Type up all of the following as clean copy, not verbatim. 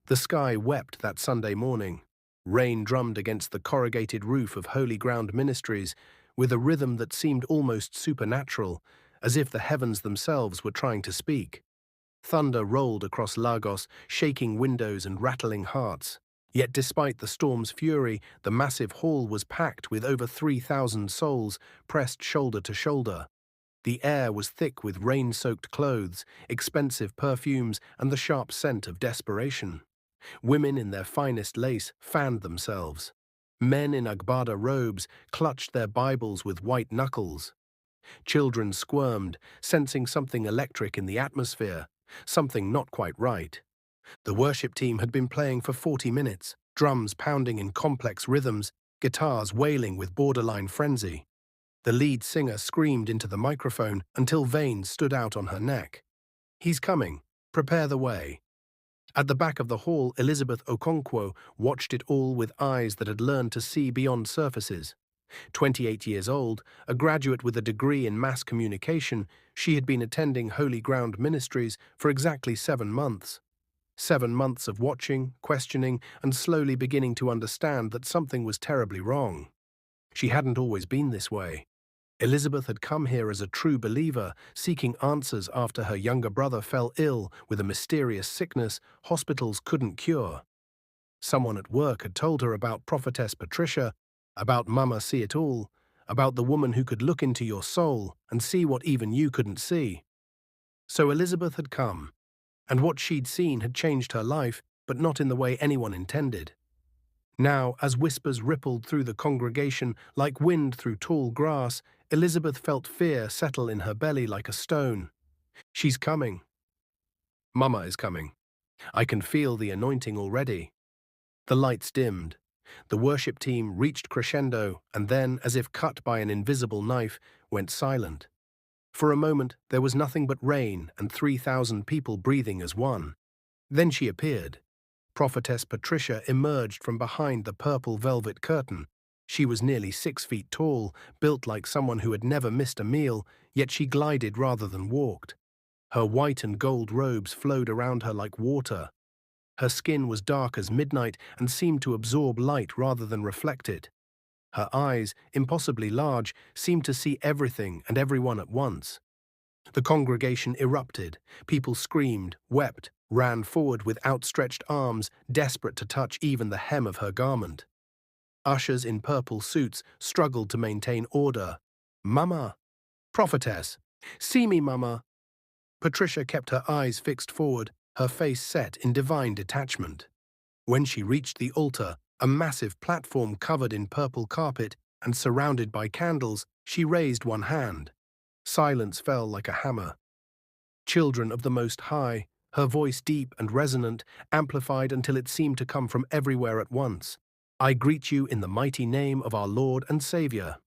The sky wept that Sunday morning. Rain drummed against the corrugated roof of Holy Ground Ministries with a rhythm that seemed almost supernatural, as if the heavens themselves were trying to speak. Thunder rolled across Lagos, shaking windows and rattling hearts. Yet despite the storm's fury, the massive hall was packed with over 3,000 souls pressed shoulder to shoulder. The air was thick with rain-soaked clothes, expensive perfumes, and the sharp scent of desperation. Women in their finest lace fanned themselves. Men in Agbada robes clutched their Bibles with white knuckles. Children squirmed, sensing something electric in the atmosphere, something not quite right. The worship team had been playing for 40 minutes, drums pounding in complex rhythms, guitars wailing with borderline frenzy. The lead singer screamed into the microphone until veins stood out on her neck. "He's coming. Prepare the way." At the back of the hall, Elizabeth Okonkwo watched it all with eyes that had learned to see beyond surfaces. 28 years old, a graduate with a degree in mass communication, she had been attending Holy Ground Ministries for exactly 7 months. 7 months of watching, questioning, and slowly beginning to understand that something was terribly wrong. She hadn't always been this way. Elizabeth had come here as a true believer, seeking answers after her younger brother fell ill with a mysterious sickness hospitals couldn't cure. Someone at work had told her about Prophetess Patricia, about Mama See It All, about the woman who could look into your soul and see what even you couldn't see. So Elizabeth had come, and what she'd seen had changed her life, but not in the way anyone intended. Now, as whispers rippled through the congregation like wind through tall grass, Elizabeth felt fear settle in her belly like a stone. "She's coming. Mama is coming. I can feel the anointing already." The lights dimmed. The worship team reached crescendo and then, as if cut by an invisible knife, went silent. For a moment, there was nothing but rain and 3,000 people breathing as one. Then she appeared. Prophetess Patricia emerged from behind the purple velvet curtain. She was nearly 6 feet tall, built like someone who had never missed a meal, yet she glided rather than walked. Her white and gold robes flowed around her like water. Her skin was dark as midnight and seemed to absorb light rather than reflect it. Her eyes, impossibly large, seemed to see everything and everyone at once. The congregation erupted. People screamed, wept, ran forward with outstretched arms, desperate to touch even the hem of her garment. Ushers in purple suits struggled to maintain order. "Mama! Prophetess! See me, Mama!" Patricia kept her eyes fixed forward, her face set in divine detachment. When she reached the altar, a massive platform covered in purple carpet and surrounded by candles, she raised one hand. Silence fell like a hammer. "Children of the Most High," her voice deep and resonant, amplified until it seemed to come from everywhere at once. "I greet you in the mighty name of our Lord and Savior."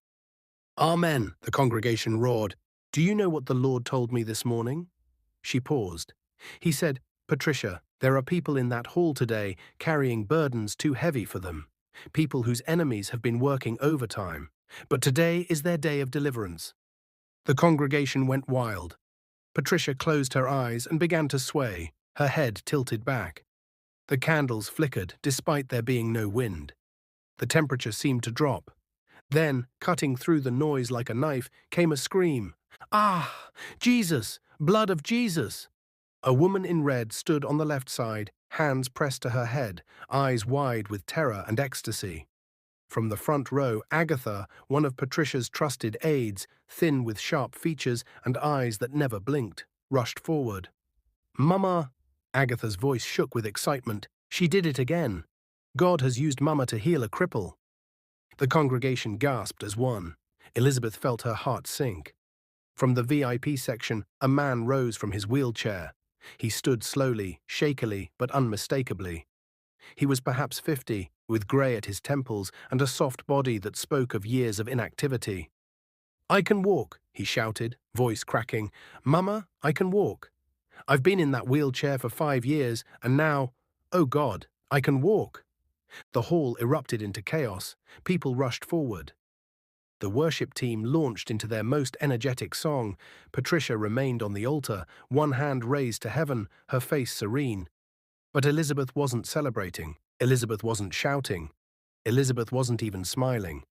"Amen," the congregation roared. "Do you know what the Lord told me this morning?" She paused. He said, "Patricia, there are people in that hall today carrying burdens too heavy for them, people whose enemies have been working overtime. But today is their day of deliverance." The congregation went wild. Patricia closed her eyes and began to sway, her head tilted back. The candles flickered, despite there being no wind. The temperature seemed to drop. Then, cutting through the noise like a knife, came a scream. "Ah! Jesus! Blood of Jesus!" A woman in red stood on the left side, hands pressed to her head, eyes wide with terror and ecstasy. From the front row, Agatha, one of Patricia's trusted aides, thin with sharp features and eyes that never blinked, rushed forward. "Mama!" Agatha's voice shook with excitement. "She did it again. God has used Mama to heal a cripple." The congregation gasped as one. Elizabeth felt her heart sink. From the VIP section, a man rose from his wheelchair. He stood slowly, shakily, but unmistakably. He was perhaps 50, with grey at his temples and a soft body that spoke of years of inactivity. "I can walk," he shouted, voice cracking. "Mama, I can walk. I've been in that wheelchair for 5 years, and now, oh God, I can walk." The hall erupted into chaos. People rushed forward. The worship team launched into their most energetic song. Patricia remained on the altar, one hand raised to heaven, her face serene. But Elizabeth wasn't celebrating. Elizabeth wasn't shouting. Elizabeth wasn't even smiling.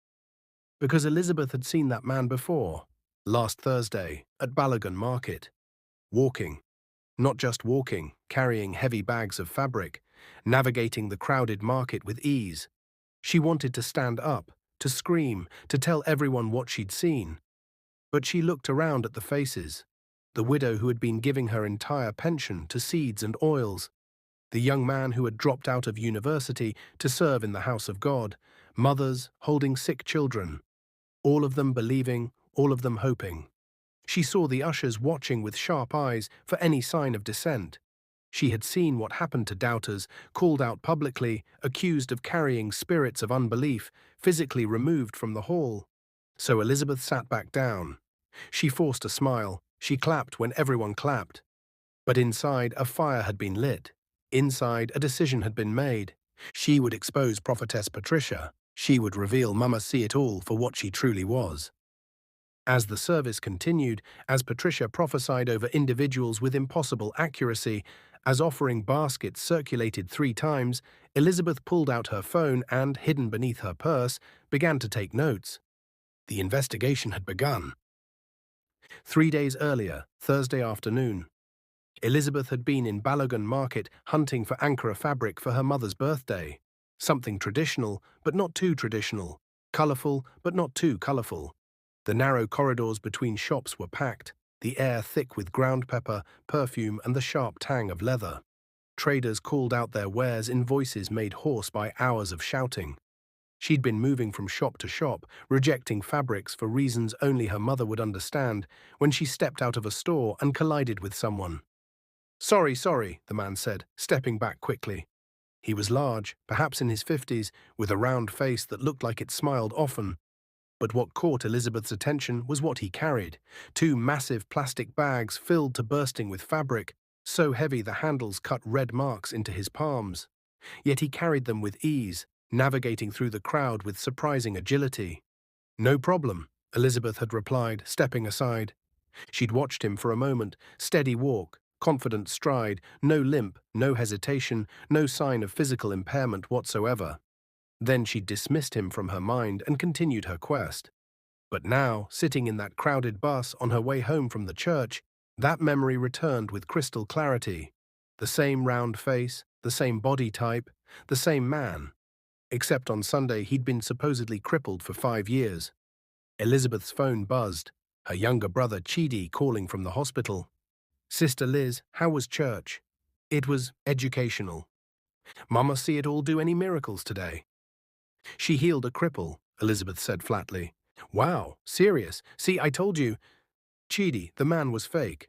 Because Elizabeth had seen that man before, last Thursday, at Balogun Market, walking. Not just walking, carrying heavy bags of fabric, navigating the crowded market with ease. She wanted to stand up, to scream, to tell everyone what she'd seen. But she looked around at the faces. The widow who had been giving her entire pension to seeds and oils, the young man who had dropped out of university to serve in the house of God, mothers holding sick children, all of them believing, all of them hoping. She saw the ushers watching with sharp eyes for any sign of dissent. She had seen what happened to doubters, called out publicly, accused of carrying spirits of unbelief, physically removed from the hall. So Elizabeth sat back down. She forced a smile. She clapped when everyone clapped. But inside, a fire had been lit. Inside, a decision had been made. She would expose Prophetess Patricia. She would reveal Mama See It All for what she truly was. As the service continued, as Patricia prophesied over individuals with impossible accuracy, as offering baskets circulated 3 times, Elizabeth pulled out her phone and, hidden beneath her purse, began to take notes. The investigation had begun. 3 days earlier, Thursday afternoon, Elizabeth had been in Balogun Market hunting for Ankara fabric for her mother's birthday. Something traditional, but not too traditional. Colourful, but not too colourful. The narrow corridors between shops were packed, the air thick with ground pepper, perfume, and the sharp tang of leather. Traders called out their wares in voices made hoarse by hours of shouting. She'd been moving from shop to shop, rejecting fabrics for reasons only her mother would understand, when she stepped out of a store and collided with someone. Sorry, the man said, stepping back quickly. He was large, perhaps in his 50s, with a round face that looked like it smiled often. But what caught Elizabeth's attention was what he carried. 2 massive plastic bags filled to bursting with fabric, so heavy the handles cut red marks into his palms. Yet he carried them with ease, navigating through the crowd with surprising agility. No problem, Elizabeth had replied, stepping aside. She'd watched him for a moment, steady walk, confident stride, no limp, no hesitation, no sign of physical impairment whatsoever. Then she'd dismissed him from her mind and continued her quest. But now, sitting in that crowded bus on her way home from the church, that memory returned with crystal clarity. The same round face, the same body type, the same man. Except on Sunday he'd been supposedly crippled for 5 years. Elizabeth's phone buzzed, her younger brother Chidi calling from the hospital. Sister Liz, how was church? It was educational. Mama See It All do any miracles today? She healed a cripple, Elizabeth said flatly. Wow, serious. See, I told you. Chidi, the man was fake.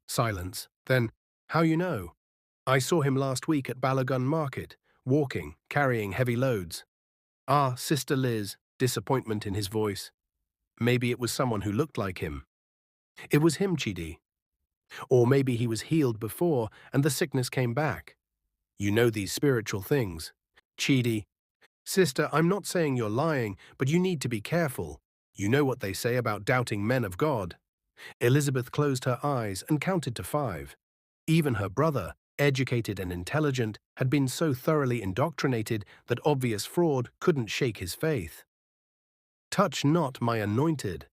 Silence. Then, how you know? I saw him last week at Balogun Market, walking, carrying heavy loads. Ah, Sister Liz, disappointment in his voice. Maybe it was someone who looked like him. It was him, Chidi. Or maybe he was healed before and the sickness came back. You know these spiritual things. Chidi, sister, I'm not saying you're lying, but you need to be careful. You know what they say about doubting men of God. Elizabeth closed her eyes and counted to 5. Even her brother, educated and intelligent, had been so thoroughly indoctrinated that obvious fraud couldn't shake his faith. Touch not my anointed,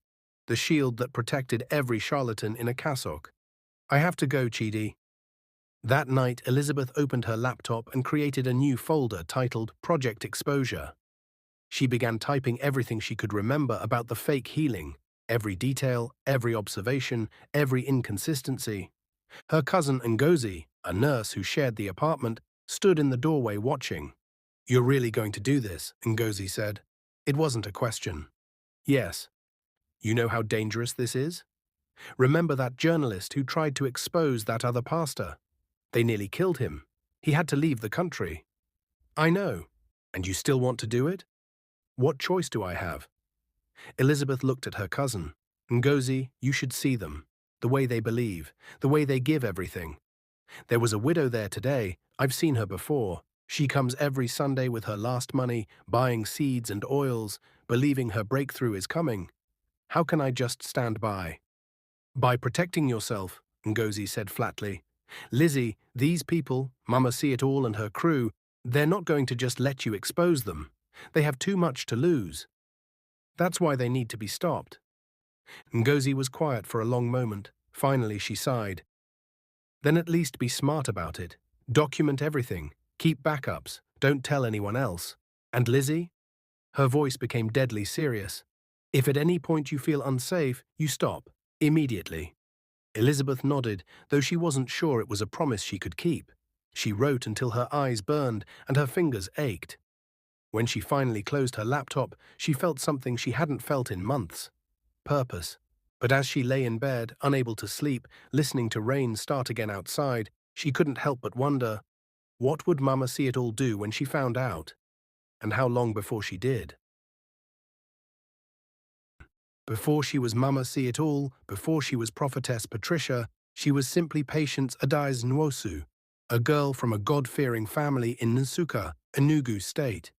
the shield that protected every charlatan in a cassock. I have to go, Chidi. That night, Elizabeth opened her laptop and created a new folder titled Project Exposure. She began typing everything she could remember about the fake healing, every detail, every observation, every inconsistency. Her cousin Ngozi, a nurse who shared the apartment, stood in the doorway watching. You're really going to do this, Ngozi said. It wasn't a question. Yes. You know how dangerous this is? Remember that journalist who tried to expose that other pastor? They nearly killed him. He had to leave the country. I know. And you still want to do it? What choice do I have? Elizabeth looked at her cousin. Ngozi, you should see them. The way they believe. The way they give everything. There was a widow there today. I've seen her before. She comes every Sunday with her last money, buying seeds and oils, believing her breakthrough is coming. How can I just stand by? By protecting yourself, Ngozi said flatly. Lizzie, these people, Mama See It All and her crew, they're not going to just let you expose them. They have too much to lose. That's why they need to be stopped. Ngozi was quiet for a long moment. Finally, she sighed. Then at least be smart about it. Document everything. Keep backups. Don't tell anyone else. And Lizzie? Her voice became deadly serious. If at any point you feel unsafe, you stop. Immediately. Elizabeth nodded, though she wasn't sure it was a promise she could keep. She wrote until her eyes burned and her fingers ached. When she finally closed her laptop, she felt something she hadn't felt in months. Purpose. But as she lay in bed, unable to sleep, listening to rain start again outside, she couldn't help but wonder, what would Mama See It All do when she found out? And how long before she did? Before she was Mama See It All, before she was Prophetess Patricia, she was simply Patience Adai's Nwosu, a girl from a God-fearing family in Nsukka, Enugu State.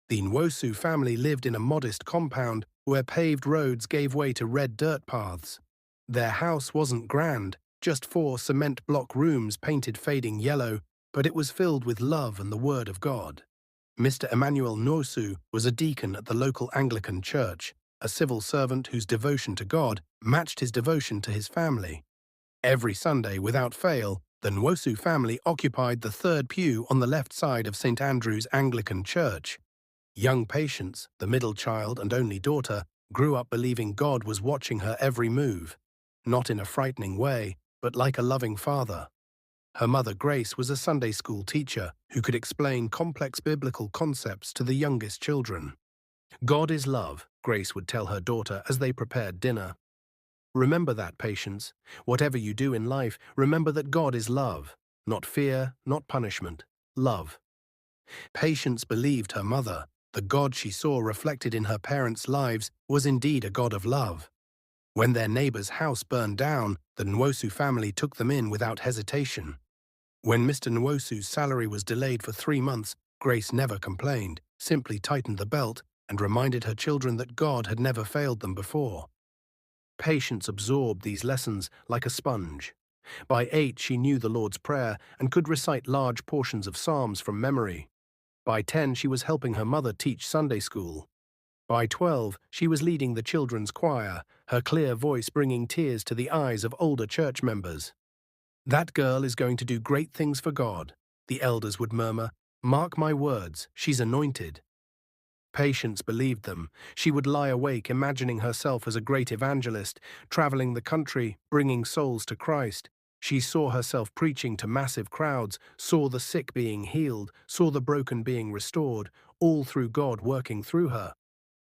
The Nwosu family lived in a modest compound where paved roads gave way to red dirt paths. Their house wasn't grand, just 4 cement block rooms painted fading yellow, but it was filled with love and the word of God. Mr. Emmanuel Nwosu was a deacon at the local Anglican church, a civil servant whose devotion to God matched his devotion to his family. Every Sunday, without fail, the Nwosu family occupied the 3rd pew on the left side of St. Andrew's Anglican Church. Young Patience, the middle child and only daughter, grew up believing God was watching her every move, not in a frightening way, but like a loving father. Her mother Grace was a Sunday school teacher who could explain complex biblical concepts to the youngest children. God is love, Grace would tell her daughter as they prepared dinner. Remember that, Patience. Whatever you do in life, remember that God is love. Not fear, not punishment. Love. Patience believed her mother. The God she saw reflected in her parents' lives was indeed a God of love. When their neighbor's house burned down, the Nwosu family took them in without hesitation. When Mr. Nwosu's salary was delayed for 3 months, Grace never complained, simply tightened the belt and reminded her children that God had never failed them before. Patience absorbed these lessons like a sponge. By 8, she knew the Lord's Prayer and could recite large portions of Psalms from memory. By 10, she was helping her mother teach Sunday school. By 12, she was leading the children's choir, her clear voice bringing tears to the eyes of older church members. That girl is going to do great things for God, the elders would murmur. Mark my words, she's anointed. Patience believed them. She would lie awake imagining herself as a great evangelist, traveling the country, bringing souls to Christ. She saw herself preaching to massive crowds, saw the sick being healed, saw the broken being restored, all through God working through her.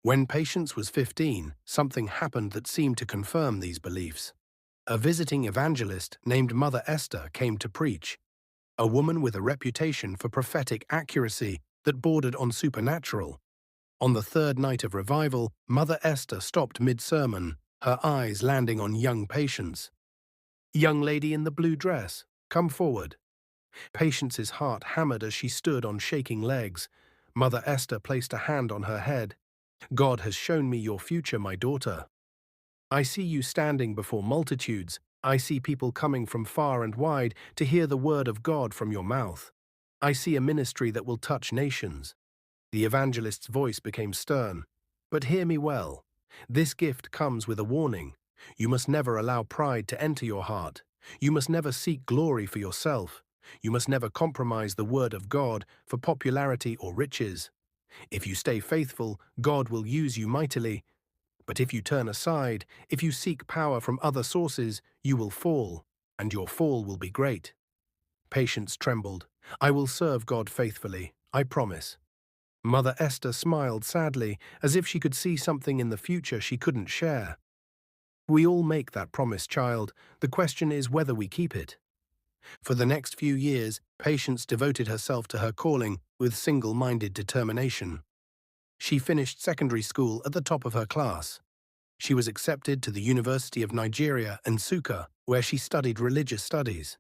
When Patience was 15, something happened that seemed to confirm these beliefs. A visiting evangelist named Mother Esther came to preach. A woman with a reputation for prophetic accuracy that bordered on supernatural. On the 3rd night of revival, Mother Esther stopped mid-sermon, her eyes landing on young Patience. Young lady in the blue dress, come forward. Patience's heart hammered as she stood on shaking legs. Mother Esther placed a hand on her head. God has shown me your future, my daughter. I see you standing before multitudes. I see people coming from far and wide to hear the word of God from your mouth. I see a ministry that will touch nations. The evangelist's voice became stern. But hear me well. This gift comes with a warning. You must never allow pride to enter your heart. You must never seek glory for yourself. You must never compromise the word of God for popularity or riches. If you stay faithful, God will use you mightily. But if you turn aside, if you seek power from other sources, you will fall, and your fall will be great. Patience trembled. I will serve God faithfully, I promise. Mother Esther smiled sadly, as if she could see something in the future she couldn't share. We all make that promise, child. The question is whether we keep it. For the next few years, Patience devoted herself to her calling with single-minded determination. She finished secondary school at the top of her class. She was accepted to the University of Nigeria, Nsukka, where she studied religious studies.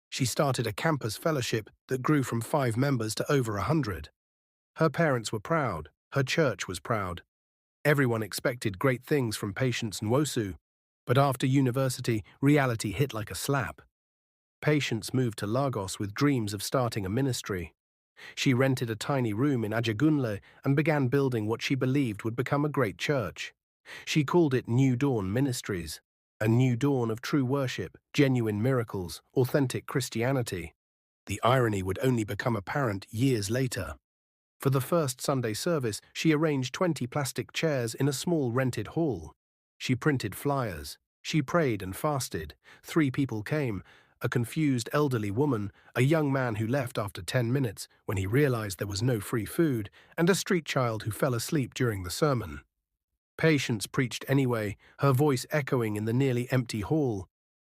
She started a campus fellowship that grew from 5 members to over 100. Her parents were proud. Her church was proud. Everyone expected great things from Patience Nwosu. But after university, reality hit like a slap. Patience moved to Lagos with dreams of starting a ministry. She rented a tiny room in Ajagunle and began building what she believed would become a great church. She called it New Dawn Ministries, a new dawn of true worship, genuine miracles, authentic Christianity. The irony would only become apparent years later. For the first Sunday service, she arranged 20 plastic chairs in a small rented hall. She printed flyers. She prayed and fasted. 3 people came: a confused elderly woman, a young man who left after 10 minutes when he realized there was no free food, and a street child who fell asleep during the sermon. Patience preached anyway, her voice echoing in the nearly empty hall.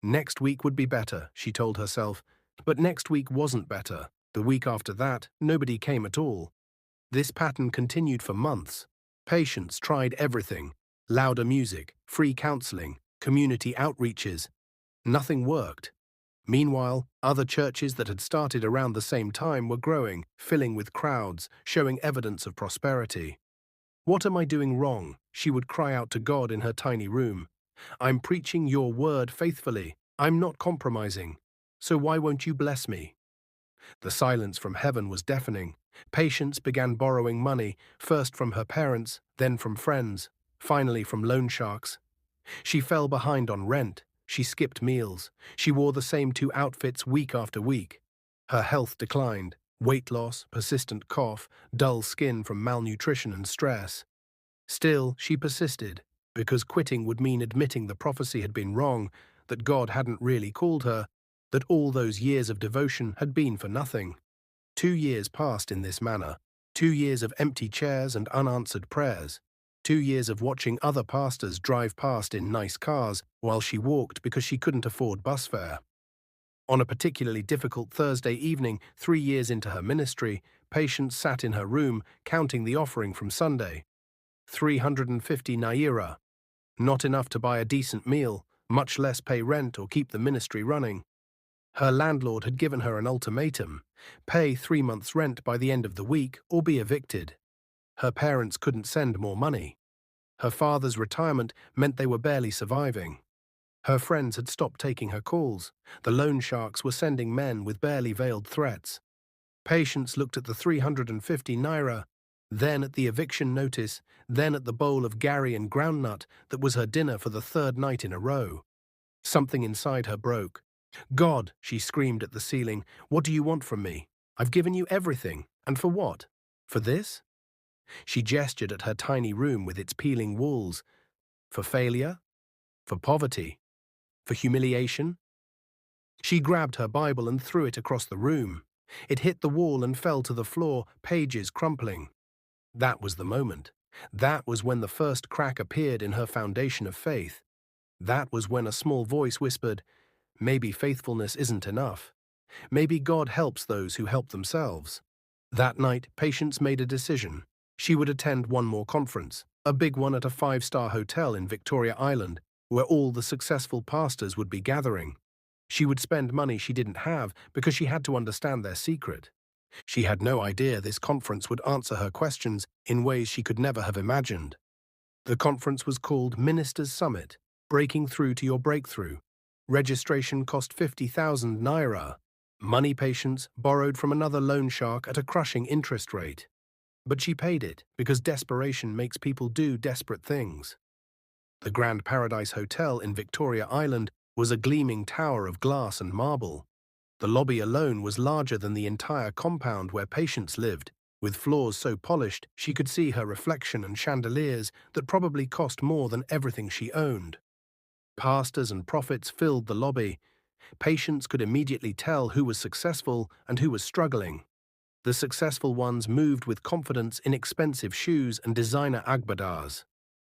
Next week would be better, she told herself. But next week wasn't better. The week after that, nobody came at all. This pattern continued for months. Patience tried everything: louder music, free counseling, community outreaches. Nothing worked. Meanwhile, other churches that had started around the same time were growing, filling with crowds, showing evidence of prosperity. "What am I doing wrong?" she would cry out to God in her tiny room. "I'm preaching your word faithfully. I'm not compromising. So why won't you bless me?" The silence from heaven was deafening. Patience began borrowing money, first from her parents, then from friends, finally from loan sharks. She fell behind on rent. She skipped meals. She wore the same 2 outfits week after week. Her health declined: weight loss, persistent cough, dull skin from malnutrition and stress. Still, she persisted, because quitting would mean admitting the prophecy had been wrong, that God hadn't really called her, that all those years of devotion had been for nothing. 2 years passed in this manner, 2 years of empty chairs and unanswered prayers, 2 years of watching other pastors drive past in nice cars while she walked because she couldn't afford bus fare. On a particularly difficult Thursday evening, 3 years into her ministry, Patience sat in her room counting the offering from Sunday. 350 naira. Not enough to buy a decent meal, much less pay rent or keep the ministry running. Her landlord had given her an ultimatum: pay 3 months' rent by the end of the week or be evicted. Her parents couldn't send more money. Her father's retirement meant they were barely surviving. Her friends had stopped taking her calls. The loan sharks were sending men with barely veiled threats. Patience looked at the 350 naira, then at the eviction notice, then at the bowl of Gary and groundnut that was her dinner for the 3rd night in a row. Something inside her broke. "God," she screamed at the ceiling, "what do you want from me? I've given you everything. And for what? For this?" She gestured at her tiny room with its peeling walls. For failure? For poverty? For humiliation? She grabbed her Bible and threw it across the room. It hit the wall and fell to the floor, pages crumpling. That was the moment. That was when the first crack appeared in her foundation of faith. That was when a small voice whispered, "Maybe faithfulness isn't enough. Maybe God helps those who help themselves." That night, Patience made a decision. She would attend one more conference, a big one at a 5-star hotel in Victoria Island, where all the successful pastors would be gathering. She would spend money she didn't have because she had to understand their secret. She had no idea this conference would answer her questions in ways she could never have imagined. The conference was called Ministers' Summit, Breaking Through to Your Breakthrough. Registration cost 50,000 naira. Money Patience borrowed from another loan shark at a crushing interest rate. But she paid it because desperation makes people do desperate things. The Grand Paradise Hotel in Victoria Island was a gleaming tower of glass and marble. The lobby alone was larger than the entire compound where Patience lived, with floors so polished she could see her reflection and chandeliers that probably cost more than everything she owned. Pastors and prophets filled the lobby. Patience could immediately tell who was successful and who was struggling. The successful ones moved with confidence in expensive shoes and designer agbadas.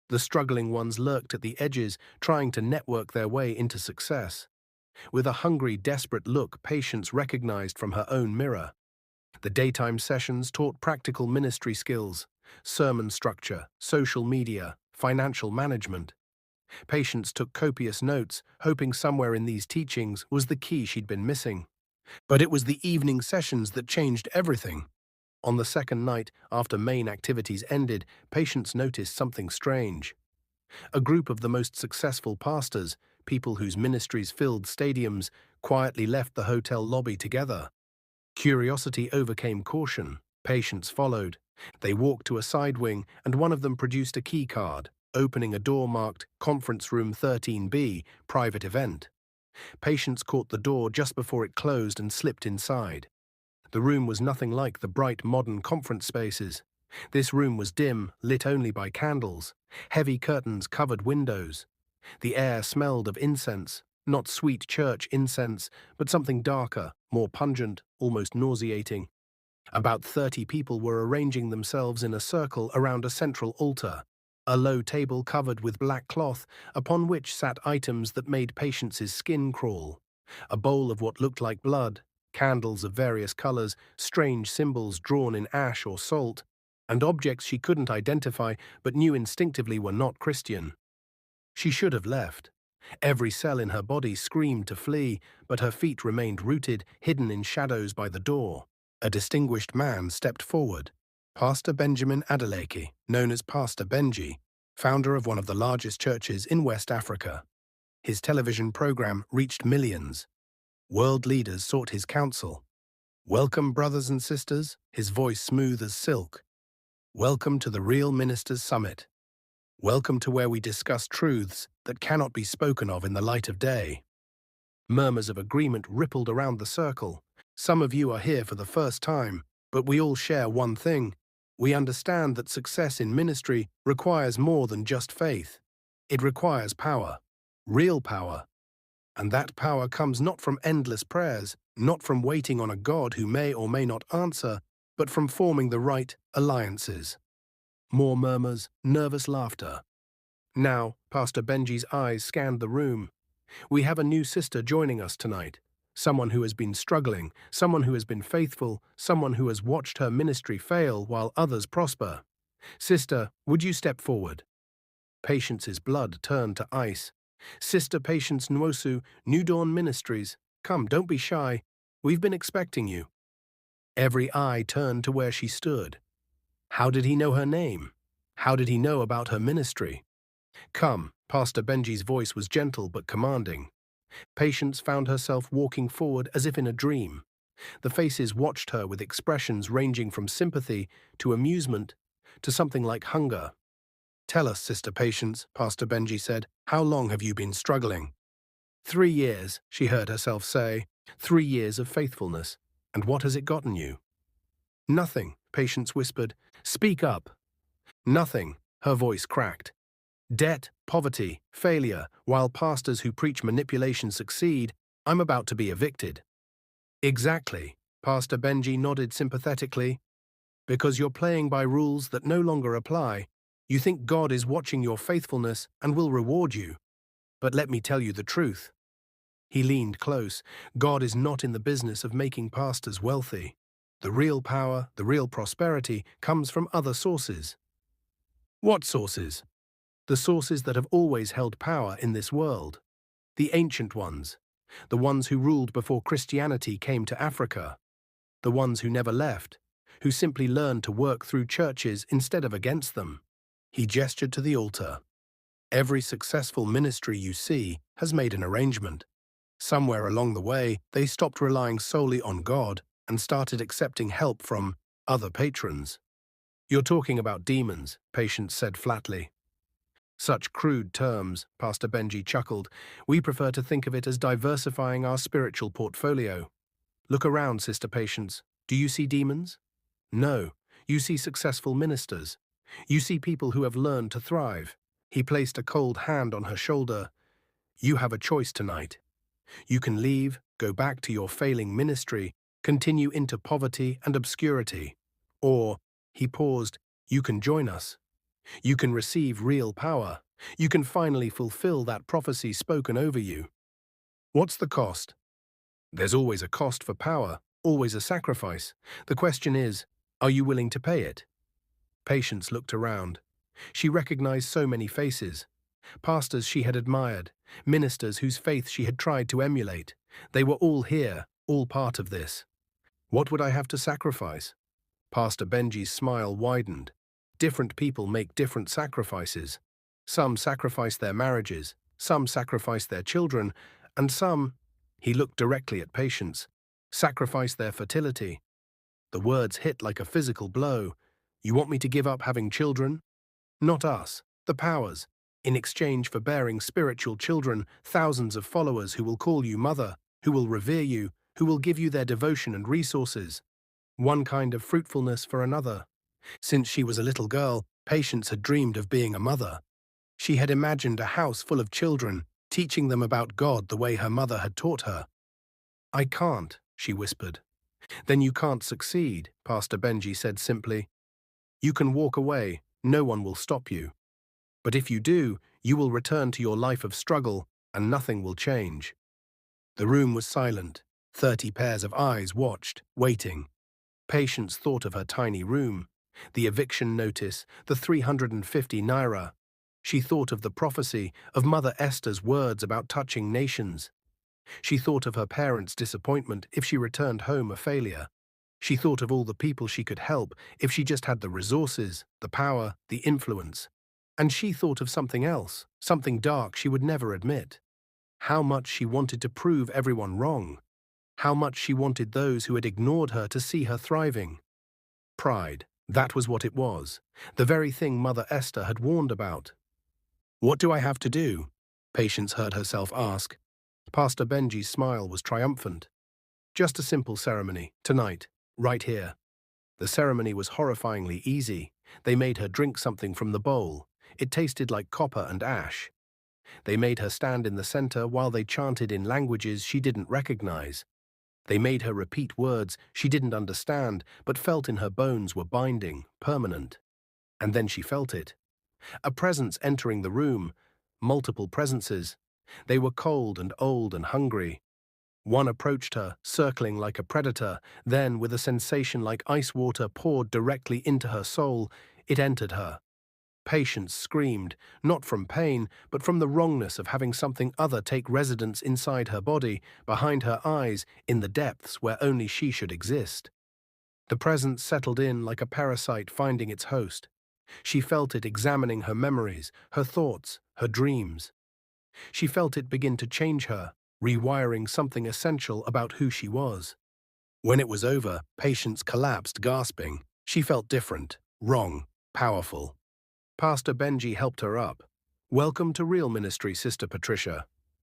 The struggling ones lurked at the edges, trying to network their way into success. With a hungry, desperate look Patience recognized from her own mirror. The daytime sessions taught practical ministry skills, sermon structure, social media, financial management. Patience took copious notes, hoping somewhere in these teachings was the key she'd been missing. But it was the evening sessions that changed everything. On the second night, after main activities ended, Patience noticed something strange. A group of the most successful pastors, people whose ministries filled stadiums quietly left the hotel lobby together. Curiosity overcame caution. Patience followed. They walked to a side wing, and one of them produced a key card, opening a door marked Conference Room 13B, Private Event. Patience caught the door just before it closed and slipped inside. The room was nothing like the bright modern conference spaces. This room was dim, lit only by candles. Heavy curtains covered windows. The air smelled of incense, not sweet church incense, but something darker, more pungent, almost nauseating. About 30 people were arranging themselves in a circle around a central altar, a low table covered with black cloth, upon which sat items that made Patience's skin crawl. A bowl of what looked like blood, candles of various colors, strange symbols drawn in ash or salt, and objects she couldn't identify but knew instinctively were not Christian. She should have left. Every cell in her body screamed to flee, but her feet remained rooted, hidden in shadows by the door. A distinguished man stepped forward. Pastor Benjamin Adeleke, known as Pastor Benji, founder of one of the largest churches in West Africa. His television program reached millions. World leaders sought his counsel. "Welcome, brothers and sisters," his voice smooth as silk. "Welcome to the Real Ministers Summit. Welcome to where we discuss truths that cannot be spoken of in the light of day." Murmurs of agreement rippled around the circle. "Some of you are here for the first time, but we all share one thing. We understand that success in ministry requires more than just faith. It requires power, real power. And that power comes not from endless prayers, not from waiting on a God who may or may not answer, but from forming the right alliances." More murmurs, nervous laughter. Now, Pastor Benji's eyes scanned the room. "We have a new sister joining us tonight. Someone who has been struggling, someone who has been faithful, someone who has watched her ministry fail while others prosper. Sister, would you step forward?" Patience's blood turned to ice. "Sister Patience Nwosu, New Dawn Ministries. Come, don't be shy. We've been expecting you." Every eye turned to where she stood. How did he know her name? How did he know about her ministry? "Come," Pastor Benji's voice was gentle but commanding. Patience found herself walking forward as if in a dream. The faces watched her with expressions ranging from sympathy to amusement to something like hunger. "Tell us, Sister Patience," Pastor Benji said, "how long have you been struggling?" 3 years, she heard herself say. 3 years of faithfulness. And what has it gotten you? "Nothing," Patience whispered. "Speak up." "Nothing," her voice cracked. "Debt, poverty, failure, while pastors who preach manipulation succeed, I'm about to be evicted." "Exactly," Pastor Benji nodded sympathetically. "Because you're playing by rules that no longer apply. You think God is watching your faithfulness and will reward you. But let me tell you the truth." He leaned close. "God is not in the business of making pastors wealthy. The real power, the real prosperity, comes from other sources." "What sources?" "The sources that have always held power in this world. The ancient ones. The ones who ruled before Christianity came to Africa. The ones who never left, who simply learned to work through churches instead of against them." He gestured to the altar. "Every successful ministry you see has made an arrangement. Somewhere along the way, they stopped relying solely on God and started accepting help from other patrons." "You're talking about demons," Patience said flatly. "Such crude terms," Pastor Benji chuckled. "We prefer to think of it as diversifying our spiritual portfolio. Look around, Sister Patience. Do you see demons? No. You see successful ministers. You see people who have learned to thrive." He placed a cold hand on her shoulder. "You have a choice tonight. You can leave, go back to your failing ministry, continue into poverty and obscurity. Or," he paused, "you can join us. You can receive real power. You can finally fulfill that prophecy spoken over you. What's the cost?" "There's always a cost for power, always a sacrifice. The question is, are you willing to pay it?" Patience looked around. She recognized so many faces. Pastors she had admired, ministers whose faith she had tried to emulate. They were all here, all part of this. "What would I have to sacrifice?" Pastor Benji's smile widened. "Different people make different sacrifices. Some sacrifice their marriages, some sacrificed their children, and some, he looked directly at Patience, sacrificed their fertility. The words hit like a physical blow. You want me to give up having children? Not us, the powers. In exchange for bearing spiritual children, thousands of followers who will call you mother, who will revere you, who will give you their devotion and resources. One kind of fruitfulness for another. Since she was a little girl, Patience had dreamed of being a mother. She had imagined a house full of children, teaching them about God the way her mother had taught her. I can't, she whispered. Then you can't succeed, Pastor Benji said simply. You can walk away, no one will stop you. But if you do, you will return to your life of struggle, and nothing will change. The room was silent. 30 pairs of eyes watched, waiting. Patience thought of her tiny room, the eviction notice, the 350 naira. She thought of the prophecy, of Mother Esther's words about touching nations. She thought of her parents' disappointment if she returned home a failure. She thought of all the people she could help if she just had the resources, the power, the influence. And she thought of something else, something dark she would never admit. How much she wanted to prove everyone wrong. How much she wanted those who had ignored her to see her thriving. Pride, that was what it was, the very thing Mother Esther had warned about. What do I have to do? Patience heard herself ask. Pastor Benji's smile was triumphant. Just a simple ceremony, tonight, right here. The ceremony was horrifyingly easy. They made her drink something from the bowl. It tasted like copper and ash. They made her stand in the center while they chanted in languages she didn't recognize. They made her repeat words she didn't understand but felt in her bones were binding, permanent. And then she felt it. A presence entering the room, multiple presences. They were cold and old and hungry. One approached her, circling like a predator, then, with a sensation like ice water poured directly into her soul, it entered her. Patience screamed, not from pain, but from the wrongness of having something other take residence inside her body, behind her eyes, in the depths where only she should exist. The presence settled in like a parasite finding its host. She felt it examining her memories, her thoughts, her dreams. She felt it begin to change her, rewiring something essential about who she was. When it was over, Patience collapsed, gasping. She felt different, wrong, powerful. Pastor Benji helped her up. Welcome to real ministry, Sister Patricia.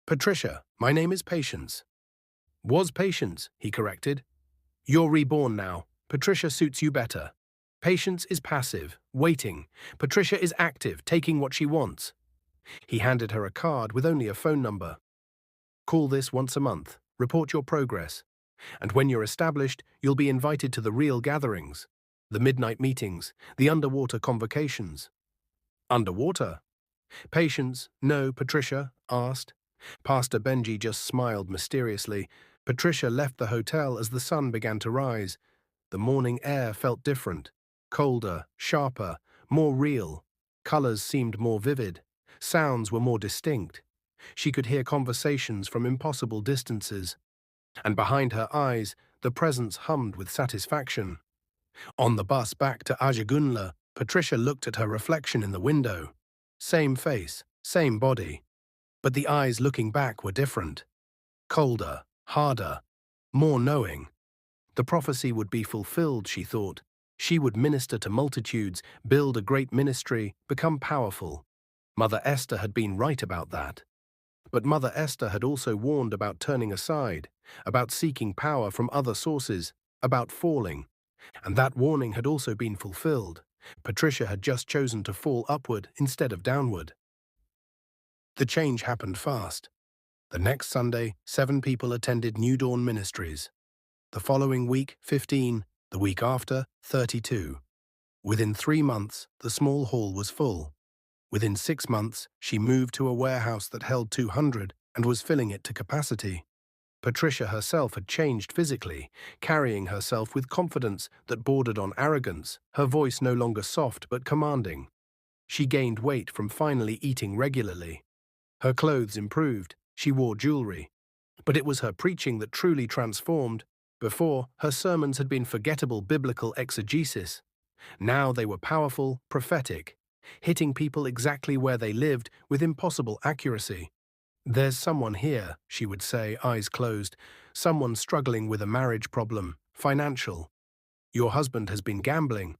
Patricia, my name is Patience. Was Patience, he corrected. You're reborn now. Patricia suits you better. Patience is passive, waiting. Patricia is active, taking what she wants. He handed her a card with only a phone number. Call this once a month, report your progress. And when you're established, you'll be invited to the real gatherings, the midnight meetings, the underwater convocations. Underwater? Patience, no, Patricia, asked. Pastor Benji just smiled mysteriously. Patricia left the hotel as the sun began to rise. The morning air felt different, colder, sharper, more real. Colors seemed more vivid. Sounds were more distinct. She could hear conversations from impossible distances. And behind her eyes, the presence hummed with satisfaction. On the bus back to Ajagunla, Patricia looked at her reflection in the window. Same face, same body. But the eyes looking back were different. Colder, harder, more knowing. The prophecy would be fulfilled, she thought. She would minister to multitudes, build a great ministry, become powerful. Mother Esther had been right about that. But Mother Esther had also warned about turning aside, about seeking power from other sources, about falling. And that warning had also been fulfilled. Patricia had just chosen to fall upward instead of downward. The change happened fast. The next Sunday, 7 people attended New Dawn Ministries. The following week, 15. The week after, 32. Within 3 months, the small hall was full. Within 6 months, she moved to a warehouse that held 200 and was filling it to capacity. Patricia herself had changed physically, carrying herself with confidence that bordered on arrogance, her voice no longer soft but commanding. She gained weight from finally eating regularly. Her clothes improved, she wore jewelry. But it was her preaching that truly transformed. Before, her sermons had been forgettable biblical exegesis. Now they were powerful, prophetic, hitting people exactly where they lived with impossible accuracy. "There's someone here," she would say, eyes closed. "Someone struggling with a marriage problem, financial. Your husband has been gambling.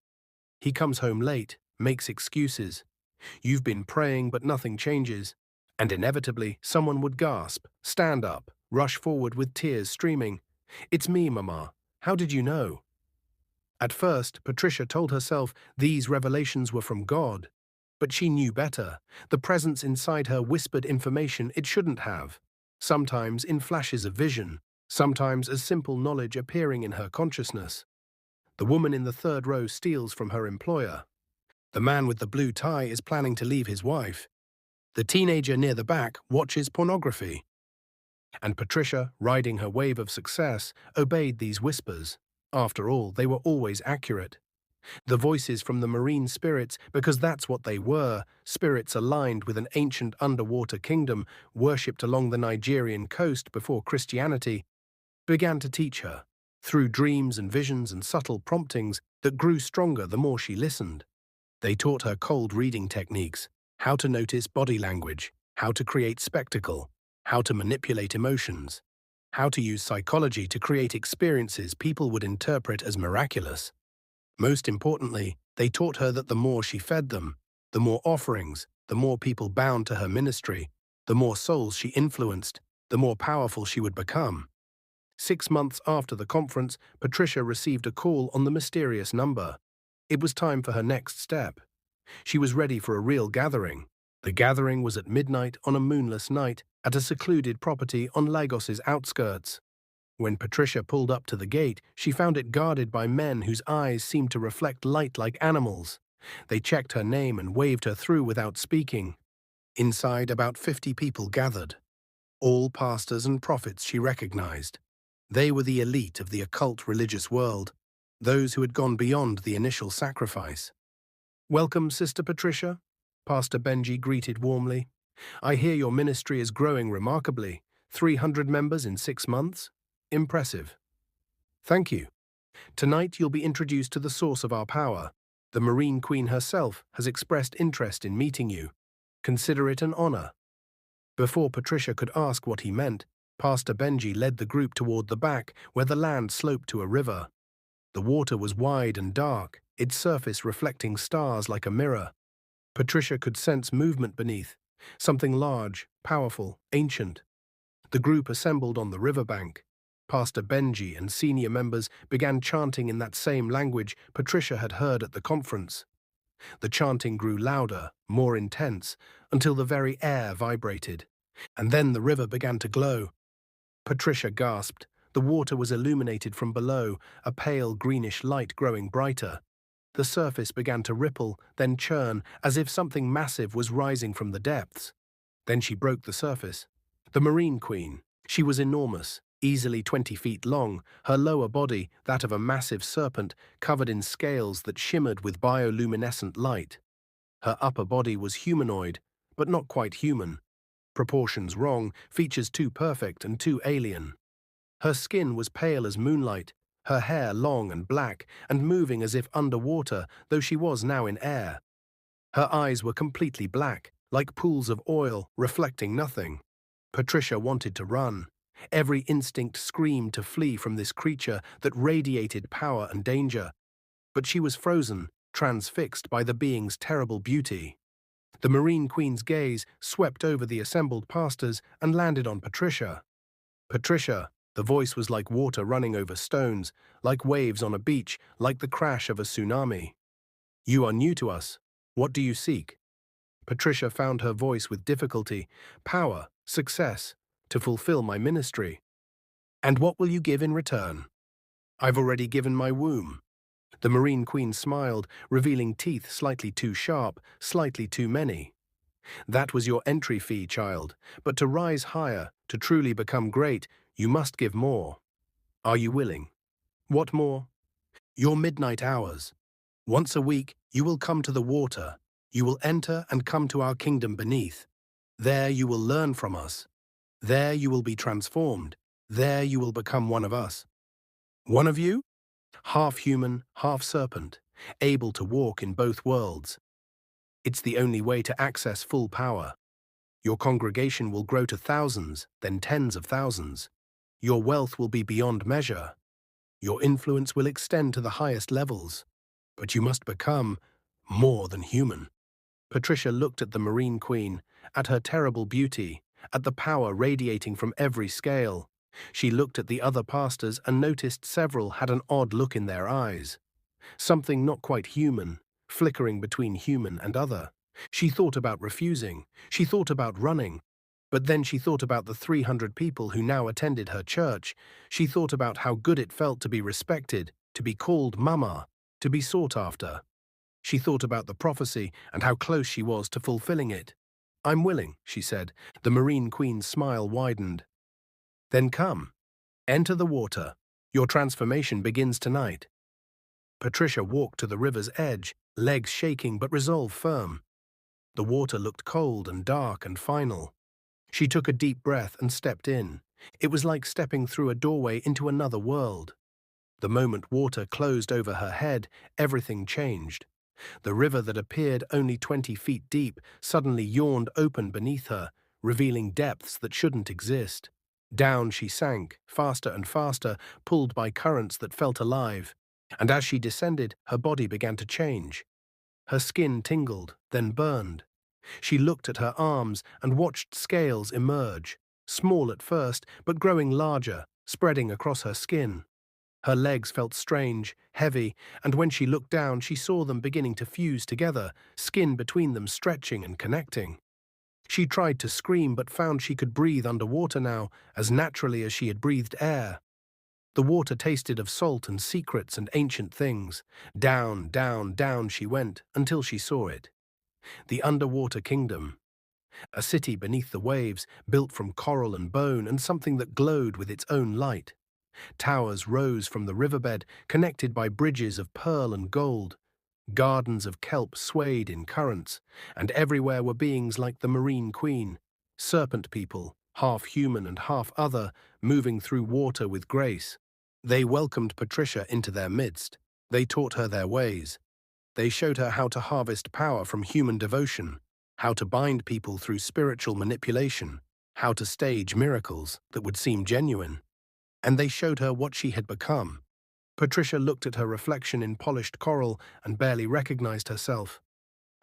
He comes home late, makes excuses. You've been praying, but nothing changes." And inevitably, someone would gasp, stand up, rush forward with tears streaming. "It's me, Mama. How did you know?" At first, Patricia told herself these revelations were from God. But she knew better. The presence inside her whispered information it shouldn't have. Sometimes in flashes of vision, sometimes as simple knowledge appearing in her consciousness. The woman in the third row steals from her employer. The man with the blue tie is planning to leave his wife. The teenager near the back watches pornography. And Patricia, riding her wave of success, obeyed these whispers. After all, they were always accurate. The voices from the marine spirits, because that's what they were, spirits aligned with an ancient underwater kingdom worshipped along the Nigerian coast before Christianity, began to teach her, through dreams and visions and subtle promptings that grew stronger the more she listened. They taught her cold reading techniques, how to notice body language, how to create spectacle, how to manipulate emotions, how to use psychology to create experiences people would interpret as miraculous. Most importantly, they taught her that the more she fed them, the more offerings, the more people bound to her ministry, the more souls she influenced, the more powerful she would become. 6 months after the conference, Patricia received a call on the mysterious number. It was time for her next step. She was ready for a real gathering. The gathering was at midnight on a moonless night at a secluded property on Lagos's outskirts. When Patricia pulled up to the gate, she found it guarded by men whose eyes seemed to reflect light like animals. They checked her name and waved her through without speaking. Inside, about 50 people gathered. All pastors and prophets she recognized. They were the elite of the occult religious world, those who had gone beyond the initial sacrifice. "Welcome, Sister Patricia," Pastor Benji greeted warmly. "I hear your ministry is growing remarkably. 300 members in 6 months? Impressive." "Thank you. Tonight you'll be introduced to the source of our power. The Marine Queen herself has expressed interest in meeting you. Consider it an honor." Before Patricia could ask what he meant, Pastor Benji led the group toward the back, where the land sloped to a river. The water was wide and dark, its surface reflecting stars like a mirror. Patricia could sense movement beneath, something large, powerful, ancient. The group assembled on the riverbank. Pastor Benji and senior members began chanting in that same language Patricia had heard at the conference. The chanting grew louder, more intense, until the very air vibrated. And then the river began to glow. Patricia gasped. The water was illuminated from below, a pale greenish light growing brighter. The surface began to ripple, then churn, as if something massive was rising from the depths. Then she broke the surface. The Marine Queen. She was enormous, easily 20 feet long, her lower body, that of a massive serpent, covered in scales that shimmered with bioluminescent light. Her upper body was humanoid, but not quite human. Proportions wrong, features too perfect and too alien. Her skin was pale as moonlight, her hair long and black, and moving as if underwater, though she was now in air. Her eyes were completely black, like pools of oil, reflecting nothing. Patricia wanted to run. Every instinct screamed to flee from this creature that radiated power and danger. But she was frozen, transfixed by the being's terrible beauty. The Marine Queen's gaze swept over the assembled pastors and landed on Patricia. "Patricia," the voice was like water running over stones, like waves on a beach, like the crash of a tsunami. "You are new to us. What do you seek?" Patricia found her voice with difficulty. "Power, success, to fulfill my ministry." "And what will you give in return?" "I've already given my womb." The Marine Queen smiled, revealing teeth slightly too sharp, slightly too many. "That was your entry fee, child, but to rise higher, to truly become great, you must give more. Are you willing?" "What more?" "Your midnight hours. Once a week, you will come to the water. You will enter and come to our kingdom beneath. There you will learn from us. There you will be transformed. There you will become one of us." "One of you?" "Half human, half serpent, able to walk in both worlds. It's the only way to access full power." Your congregation will grow to thousands, then tens of thousands. Your wealth will be beyond measure. Your influence will extend to the highest levels. But you must become more than human. Patricia looked at the Marine Queen, at her terrible beauty, at the power radiating from every scale. She looked at the other pastors and noticed several had an odd look in their eyes. Something not quite human, flickering between human and other. She thought about refusing. She thought about running. But then she thought about the 300 people who now attended her church. She thought about how good it felt to be respected, to be called Mama, to be sought after. She thought about the prophecy and how close she was to fulfilling it. "I'm willing," she said. The Marine Queen's smile widened. "Then come. Enter the water. Your transformation begins tonight." Patricia walked to the river's edge, legs shaking but resolve firm. The water looked cold and dark and final. She took a deep breath and stepped in. It was like stepping through a doorway into another world. The moment water closed over her head, everything changed. The river that appeared only 20 feet deep suddenly yawned open beneath her, revealing depths that shouldn't exist. Down she sank, faster and faster, pulled by currents that felt alive. And as she descended, her body began to change. Her skin tingled, then burned. She looked at her arms and watched scales emerge, small at first, but growing larger, spreading across her skin. Her legs felt strange, heavy, and when she looked down, she saw them beginning to fuse together, skin between them stretching and connecting. She tried to scream but found she could breathe underwater now, as naturally as she had breathed air. The water tasted of salt and secrets and ancient things. Down, down, down she went, until she saw it. The underwater kingdom. A city beneath the waves, built from coral and bone and something that glowed with its own light. Towers rose from the riverbed, connected by bridges of pearl and gold. Gardens of kelp swayed in currents, and everywhere were beings like the Marine Queen, serpent people, half human and half other, moving through water with grace. They welcomed Patricia into their midst. They taught her their ways. They showed her how to harvest power from human devotion, how to bind people through spiritual manipulation, how to stage miracles that would seem genuine. And they showed her what she had become. Patricia looked at her reflection in polished coral and barely recognized herself.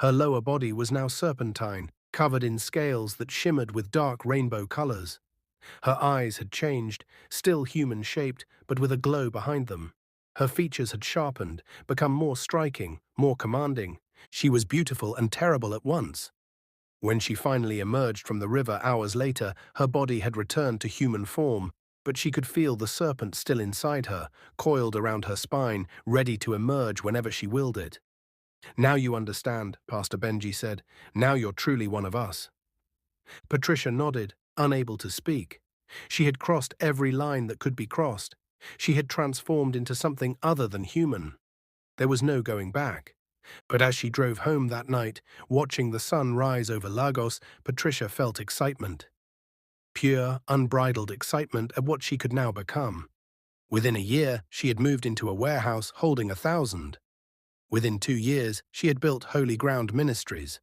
Her lower body was now serpentine, covered in scales that shimmered with dark rainbow colors. Her eyes had changed, still human-shaped, but with a glow behind them. Her features had sharpened, become more striking, more commanding. She was beautiful and terrible at once. When she finally emerged from the river hours later, her body had returned to human form, but she could feel the serpent still inside her, coiled around her spine, ready to emerge whenever she willed it. "Now you understand," Pastor Benji said. "Now you're truly one of us." Patricia nodded, unable to speak. She had crossed every line that could be crossed. She had transformed into something other than human. There was no going back. But as she drove home that night, watching the sun rise over Lagos, Patricia felt excitement. Pure, unbridled excitement at what she could now become. Within a year, she had moved into a warehouse holding 1,000. Within 2 years, she had built Holy Ground Ministries.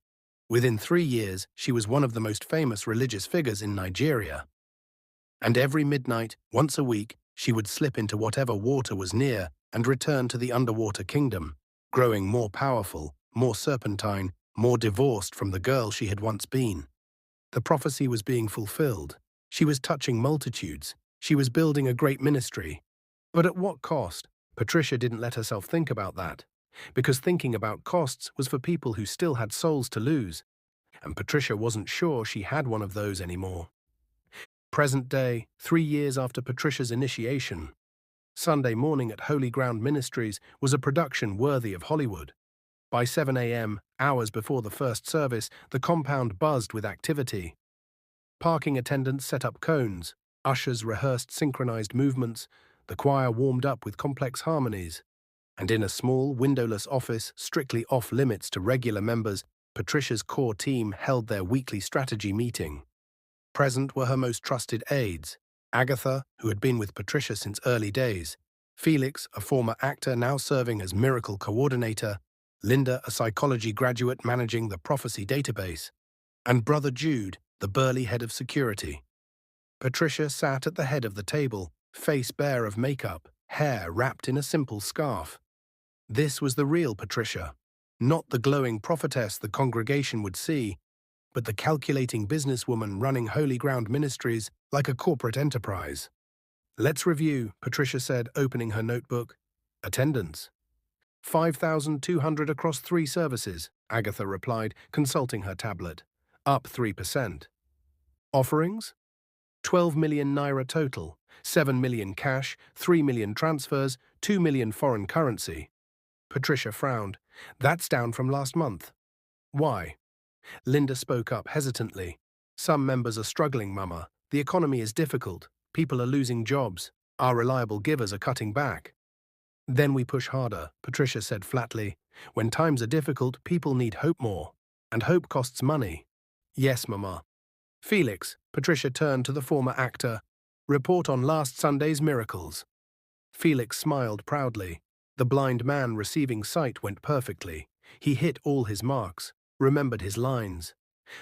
Within 3 years, she was one of the most famous religious figures in Nigeria. And every midnight, once a week, she would slip into whatever water was near and return to the underwater kingdom, growing more powerful, more serpentine, more divorced from the girl she had once been. The prophecy was being fulfilled. She was touching multitudes. She was building a great ministry. But at what cost? Patricia didn't let herself think about that, because thinking about costs was for people who still had souls to lose, and Patricia wasn't sure she had one of those anymore. Present day, 3 years after Patricia's initiation. Sunday morning at Holy Ground Ministries was a production worthy of Hollywood. By 7 a.m., hours before the first service, the compound buzzed with activity. Parking attendants set up cones, ushers rehearsed synchronized movements, the choir warmed up with complex harmonies. And in a small, windowless office, strictly off-limits to regular members, Patricia's core team held their weekly strategy meeting. Present were her most trusted aides: Agatha, who had been with Patricia since early days; Felix, a former actor now serving as miracle coordinator; Linda, a psychology graduate managing the prophecy database; and Brother Jude, the burly head of security. Patricia sat at the head of the table, face bare of makeup, hair wrapped in a simple scarf. This was the real Patricia, not the glowing prophetess the congregation would see, but the calculating businesswoman running Holy Ground Ministries like a corporate enterprise. "Let's review," Patricia said, opening her notebook. "Attendance. 5,200 across 3 services," Agatha replied, consulting her tablet. "Up 3%. Offerings? 12 million naira total, 7 million cash, 3 million transfers, 2 million foreign currency." Patricia frowned. "That's down from last month." "Why?" Linda spoke up hesitantly. "Some members are struggling, Mama. The economy is difficult. People are losing jobs. Our reliable givers are cutting back." "Then we push harder," Patricia said flatly. "When times are difficult, people need hope more. And hope costs money." "Yes, Mama." "Felix," Patricia turned to the former actor, "report on last Sunday's miracles." Felix smiled proudly. The blind man receiving sight went perfectly. He hit all his marks, remembered his lines.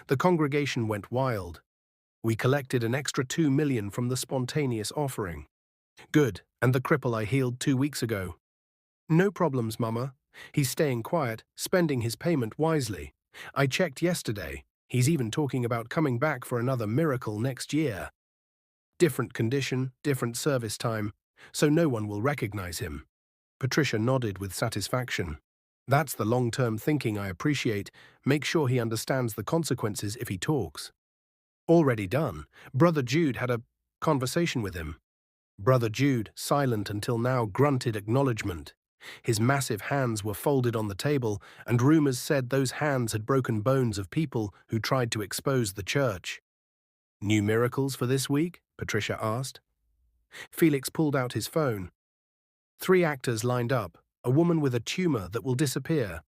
The congregation went wild. "We collected an extra 2 million from the spontaneous offering." "Good, and the cripple I healed 2 weeks ago?" "No problems, Mama. He's staying quiet, spending his payment wisely. I checked yesterday. He's even talking about coming back for another miracle next year. Different condition, different service time, so no one will recognize him." Patricia nodded with satisfaction. "That's the long-term thinking I appreciate. Make sure he understands the consequences if he talks." "Already done. Brother Jude had a conversation with him." Brother Jude, silent until now, grunted acknowledgement. His massive hands were folded on the table, and rumors said those hands had broken bones of people who tried to expose the church. "New miracles for this week?" Patricia asked. Felix pulled out his phone. 3 actors lined up, a woman with a tumor that will disappear.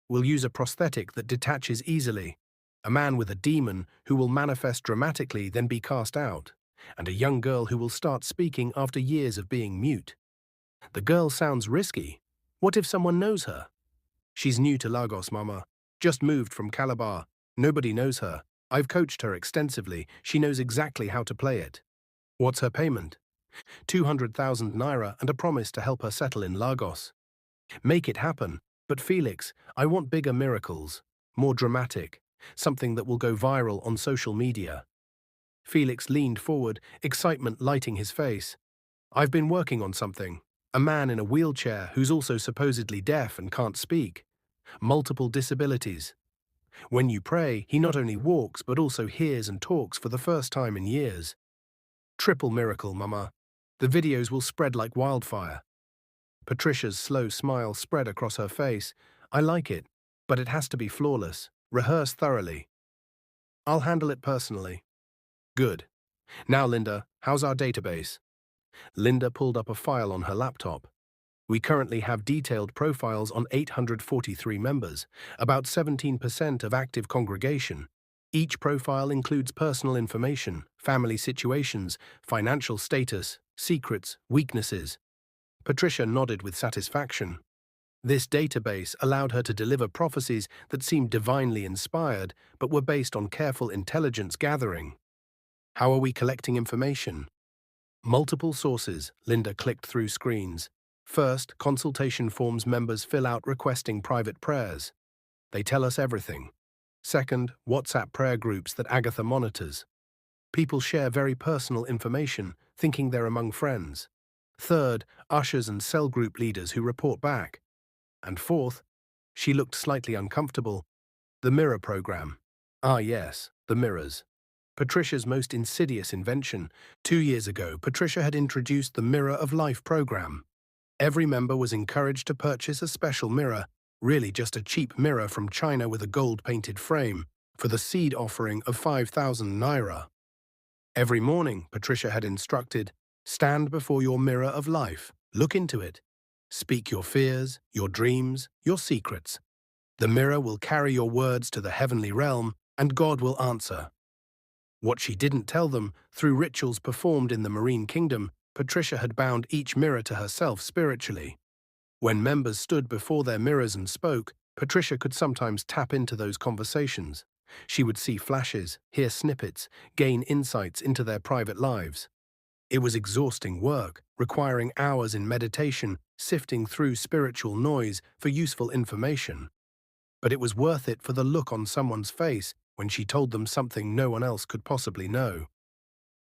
We'll use a prosthetic that detaches easily. A man with a demon who will manifest dramatically then be cast out. And a young girl who will start speaking after years of being mute. The girl sounds risky. What if someone knows her? "She's new to Lagos, Mama. Just moved from Calabar. Nobody knows her. I've coached her extensively. She knows exactly how to play it." "What's her payment?" 200,000 naira and a promise to help her settle in Lagos. "Make it happen. But Felix, I want bigger miracles. More dramatic. Something that will go viral on social media." Felix leaned forward, excitement lighting his face. "I've been working on something. A man in a wheelchair who's also supposedly deaf and can't speak. Multiple disabilities. When you pray, he not only walks but also hears and talks for the first time in years. Triple miracle, Mama. The videos will spread like wildfire." Patricia's slow smile spread across her face. "I like it, but it has to be flawless. Rehearse thoroughly." "I'll handle it personally." "Good. Now, Linda, how's our database?" Linda pulled up a file on her laptop. "We currently have detailed profiles on 843 members, about 17% of active congregation. Each profile includes personal information, family situations, financial status, secrets, weaknesses." Patricia nodded with satisfaction. This database allowed her to deliver prophecies that seemed divinely inspired but were based on careful intelligence gathering. "How are we collecting information?" "Multiple sources," Linda clicked through screens. "First, consultation forms members fill out requesting private prayers. They tell us everything. Second, WhatsApp prayer groups that Agatha monitors. People share very personal information, thinking they're among friends. Third, ushers and cell group leaders who report back. And fourth," she looked slightly uncomfortable, "the mirror program." "Ah yes, the mirrors. Patricia's most insidious invention. 2 years ago, Patricia had introduced the Mirror of Life program. Every member was encouraged to purchase a special mirror, really just a cheap mirror from China with a gold-painted frame, for the seed offering of 5,000 naira. Every morning, Patricia had instructed, "Stand before your mirror of life, look into it. Speak your fears, your dreams, your secrets. The mirror will carry your words to the heavenly realm, and God will answer." What she didn't tell them, through rituals performed in the marine kingdom, Patricia had bound each mirror to herself spiritually. When members stood before their mirrors and spoke, Patricia could sometimes tap into those conversations. She would see flashes, hear snippets, gain insights into their private lives. It was exhausting work, requiring hours in meditation, sifting through spiritual noise for useful information. But it was worth it for the look on someone's face when she told them something no one else could possibly know.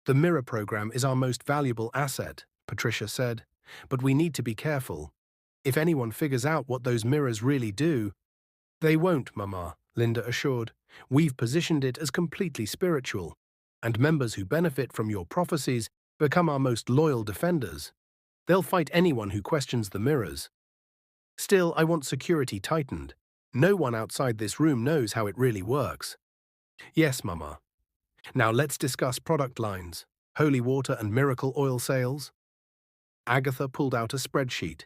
The mirror program is our most valuable asset, Patricia said, but we need to be careful. If anyone figures out what those mirrors really do, they won't, Mama, Linda assured. We've positioned it as completely spiritual, and members who benefit from your prophecies become our most loyal defenders. They'll fight anyone who questions the mirrors. Still, I want security tightened. No one outside this room knows how it really works. Yes, Mama. Now let's discuss product lines, holy water and miracle oil sales. Agatha pulled out a spreadsheet.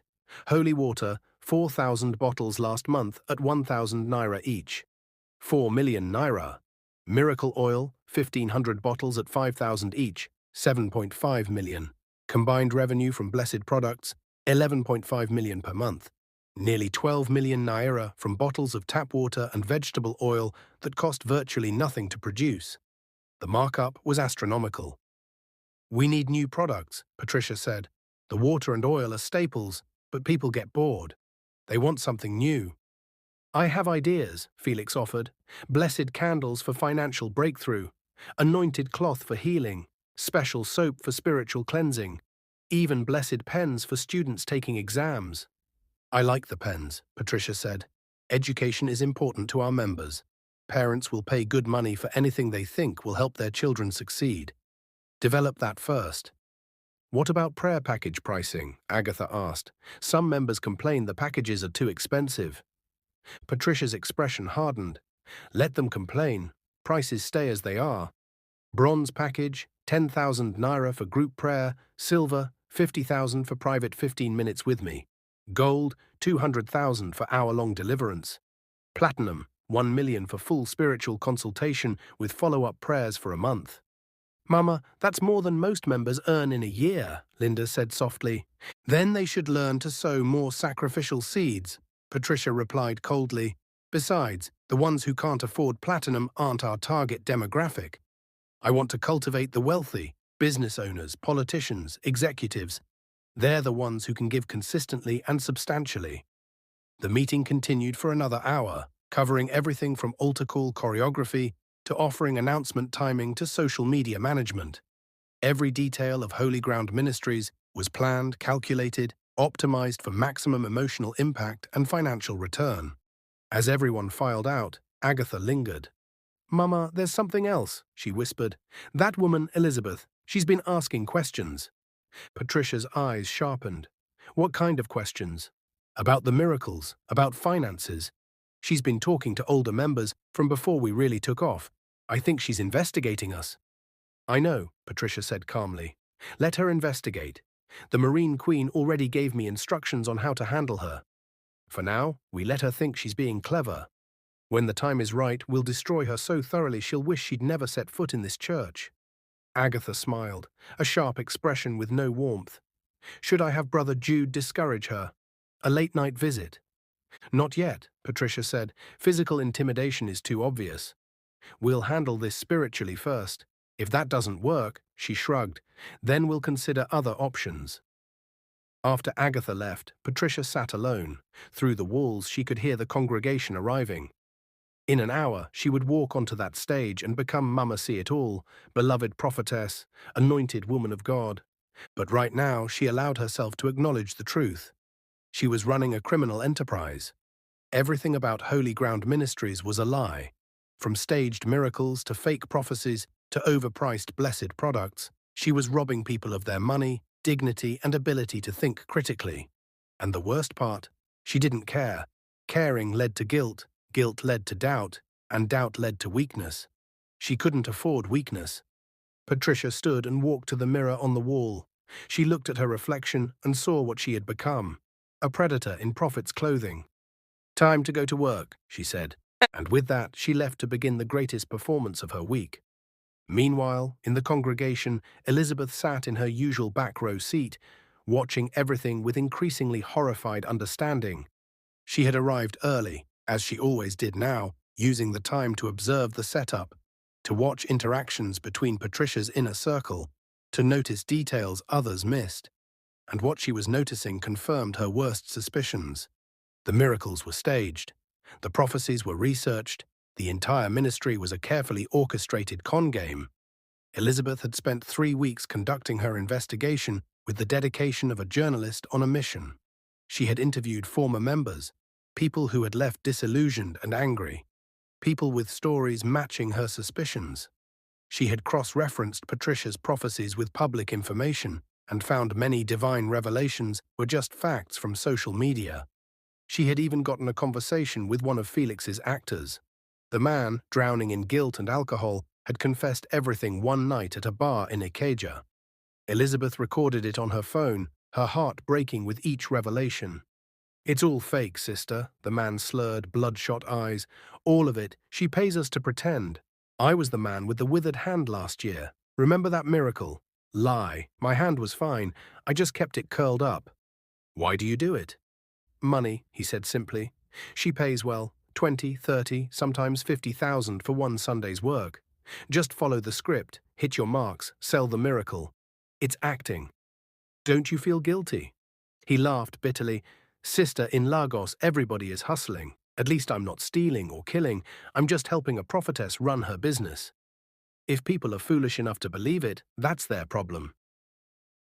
Holy water, 4,000 bottles last month at 1,000 naira each. 4 million naira. Miracle oil, 1,500 bottles at 5,000 each, 7.5 million. Combined revenue from blessed products, 11.5 million per month. Nearly 12 million naira from bottles of tap water and vegetable oil that cost virtually nothing to produce. The markup was astronomical. We need new products, Patricia said. The water and oil are staples, but people get bored. They want something new. I have ideas, Felix offered. Blessed candles for financial breakthrough, anointed cloth for healing, special soap for spiritual cleansing, even blessed pens for students taking exams. I like the pens, Patricia said. Education is important to our members. Parents will pay good money for anything they think will help their children succeed. Develop that first. What about prayer package pricing? Agatha asked. Some members complain the packages are too expensive. Patricia's expression hardened. Let them complain. Prices stay as they are. Bronze package, 10,000 naira for group prayer. Silver, 50,000 for private 15 minutes with me. Gold, 200,000 for hour-long deliverance. Platinum, 1 million for full spiritual consultation with follow-up prayers for a month. Mama, that's more than most members earn in a year, Linda said softly. Then they should learn to sow more sacrificial seeds, Patricia replied coldly. Besides, the ones who can't afford platinum aren't our target demographic. I want to cultivate the wealthy, business owners, politicians, executives. They're the ones who can give consistently and substantially. The meeting continued for another hour, covering everything from altar call choreography to offering announcement timing to social media management. Every detail of Holy Ground Ministries was planned, calculated, optimized for maximum emotional impact and financial return. As everyone filed out, Agatha lingered. Mama, there's something else, she whispered. That woman, Elizabeth, she's been asking questions. Patricia's eyes sharpened. What kind of questions? About the miracles, about finances. She's been talking to older members from before we really took off. I think she's investigating us. I know, Patricia said calmly. Let her investigate. The Marine Queen already gave me instructions on how to handle her. For now, we let her think she's being clever. When the time is right, we'll destroy her so thoroughly she'll wish she'd never set foot in this church. Agatha smiled, a sharp expression with no warmth. Should I have Brother Jude discourage her? A late-night visit? Not yet, Patricia said. Physical intimidation is too obvious. We'll handle this spiritually first. If that doesn't work, she shrugged, then we'll consider other options. After Agatha left, Patricia sat alone. Through the walls, she could hear the congregation arriving. In an hour, she would walk onto that stage and become Mama See-It-All, beloved prophetess, anointed woman of God. But right now, she allowed herself to acknowledge the truth. She was running a criminal enterprise. Everything about Holy Ground Ministries was a lie. From staged miracles to fake prophecies to overpriced blessed products, she was robbing people of their money, dignity, and ability to think critically. And the worst part, she didn't care. Caring led to guilt, guilt led to doubt, and doubt led to weakness. She couldn't afford weakness. Patricia stood and walked to the mirror on the wall. She looked at her reflection and saw what she had become, a predator in prophet's clothing. Time to go to work, she said, and with that she left to begin the greatest performance of her week. Meanwhile, in the congregation, Elizabeth sat in her usual back row seat, watching everything with increasingly horrified understanding. She had arrived early, as she always did now, using the time to observe the setup, to watch interactions between Patricia's inner circle, to notice details others missed. And what she was noticing confirmed her worst suspicions. The miracles were staged. The prophecies were researched. The entire ministry was a carefully orchestrated con game. Elizabeth had spent 3 weeks conducting her investigation with the dedication of a journalist on a mission. She had interviewed former members, people who had left disillusioned and angry, people with stories matching her suspicions. She had cross-referenced Patricia's prophecies with public information and found many divine revelations were just facts from social media. She had even gotten a conversation with one of Felix's actors. The man, drowning in guilt and alcohol, had confessed everything one night at a bar in Ikeja. Elizabeth recorded it on her phone, her heart breaking with each revelation. "It's all fake, sister," the man slurred, bloodshot eyes. "All of it. She pays us to pretend. I was the man with the withered hand last year. Remember that miracle? Lie. My hand was fine. I just kept it curled up." "Why do you do it?" "Money," he said simply. "She pays well, 20, 30, sometimes 50,000 for one Sunday's work. Just follow the script, hit your marks, sell the miracle. It's acting. Don't you feel guilty?" He laughed bitterly. "Sister, in Lagos everybody is hustling. At least I'm not stealing or killing. I'm just helping a prophetess run her business. If people are foolish enough to believe it, that's their problem."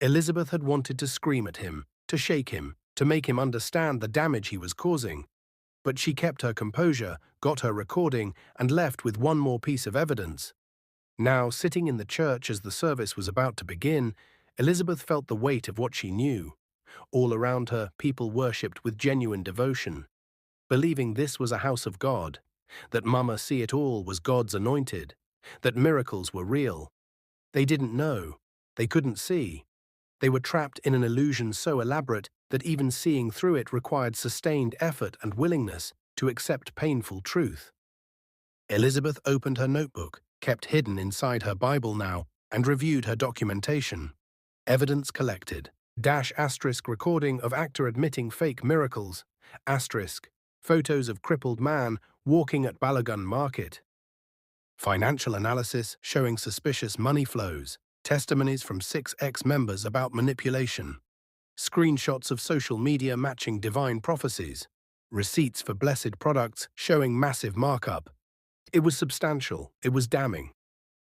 Elizabeth had wanted to scream at him, to shake him, to make him understand the damage he was causing. But she kept her composure, got her recording, and left with one more piece of evidence. Now, sitting in the church as the service was about to begin, Elizabeth felt the weight of what she knew. All around her, people worshipped with genuine devotion, believing this was a house of God, that Mama See-It-All was God's anointed, that miracles were real. They didn't know. They couldn't see. They were trapped in an illusion so elaborate that even seeing through it required sustained effort and willingness to accept painful truth. Elizabeth opened her notebook, kept hidden inside her Bible now, and reviewed her documentation. Evidence collected. ** recording of actor admitting fake miracles. * photos of crippled man walking at Balagun market. Financial analysis showing suspicious money flows. Testimonies from 6 ex-members about manipulation. Screenshots of social media matching divine prophecies. Receipts for blessed products showing massive markup. It was substantial, it was damning.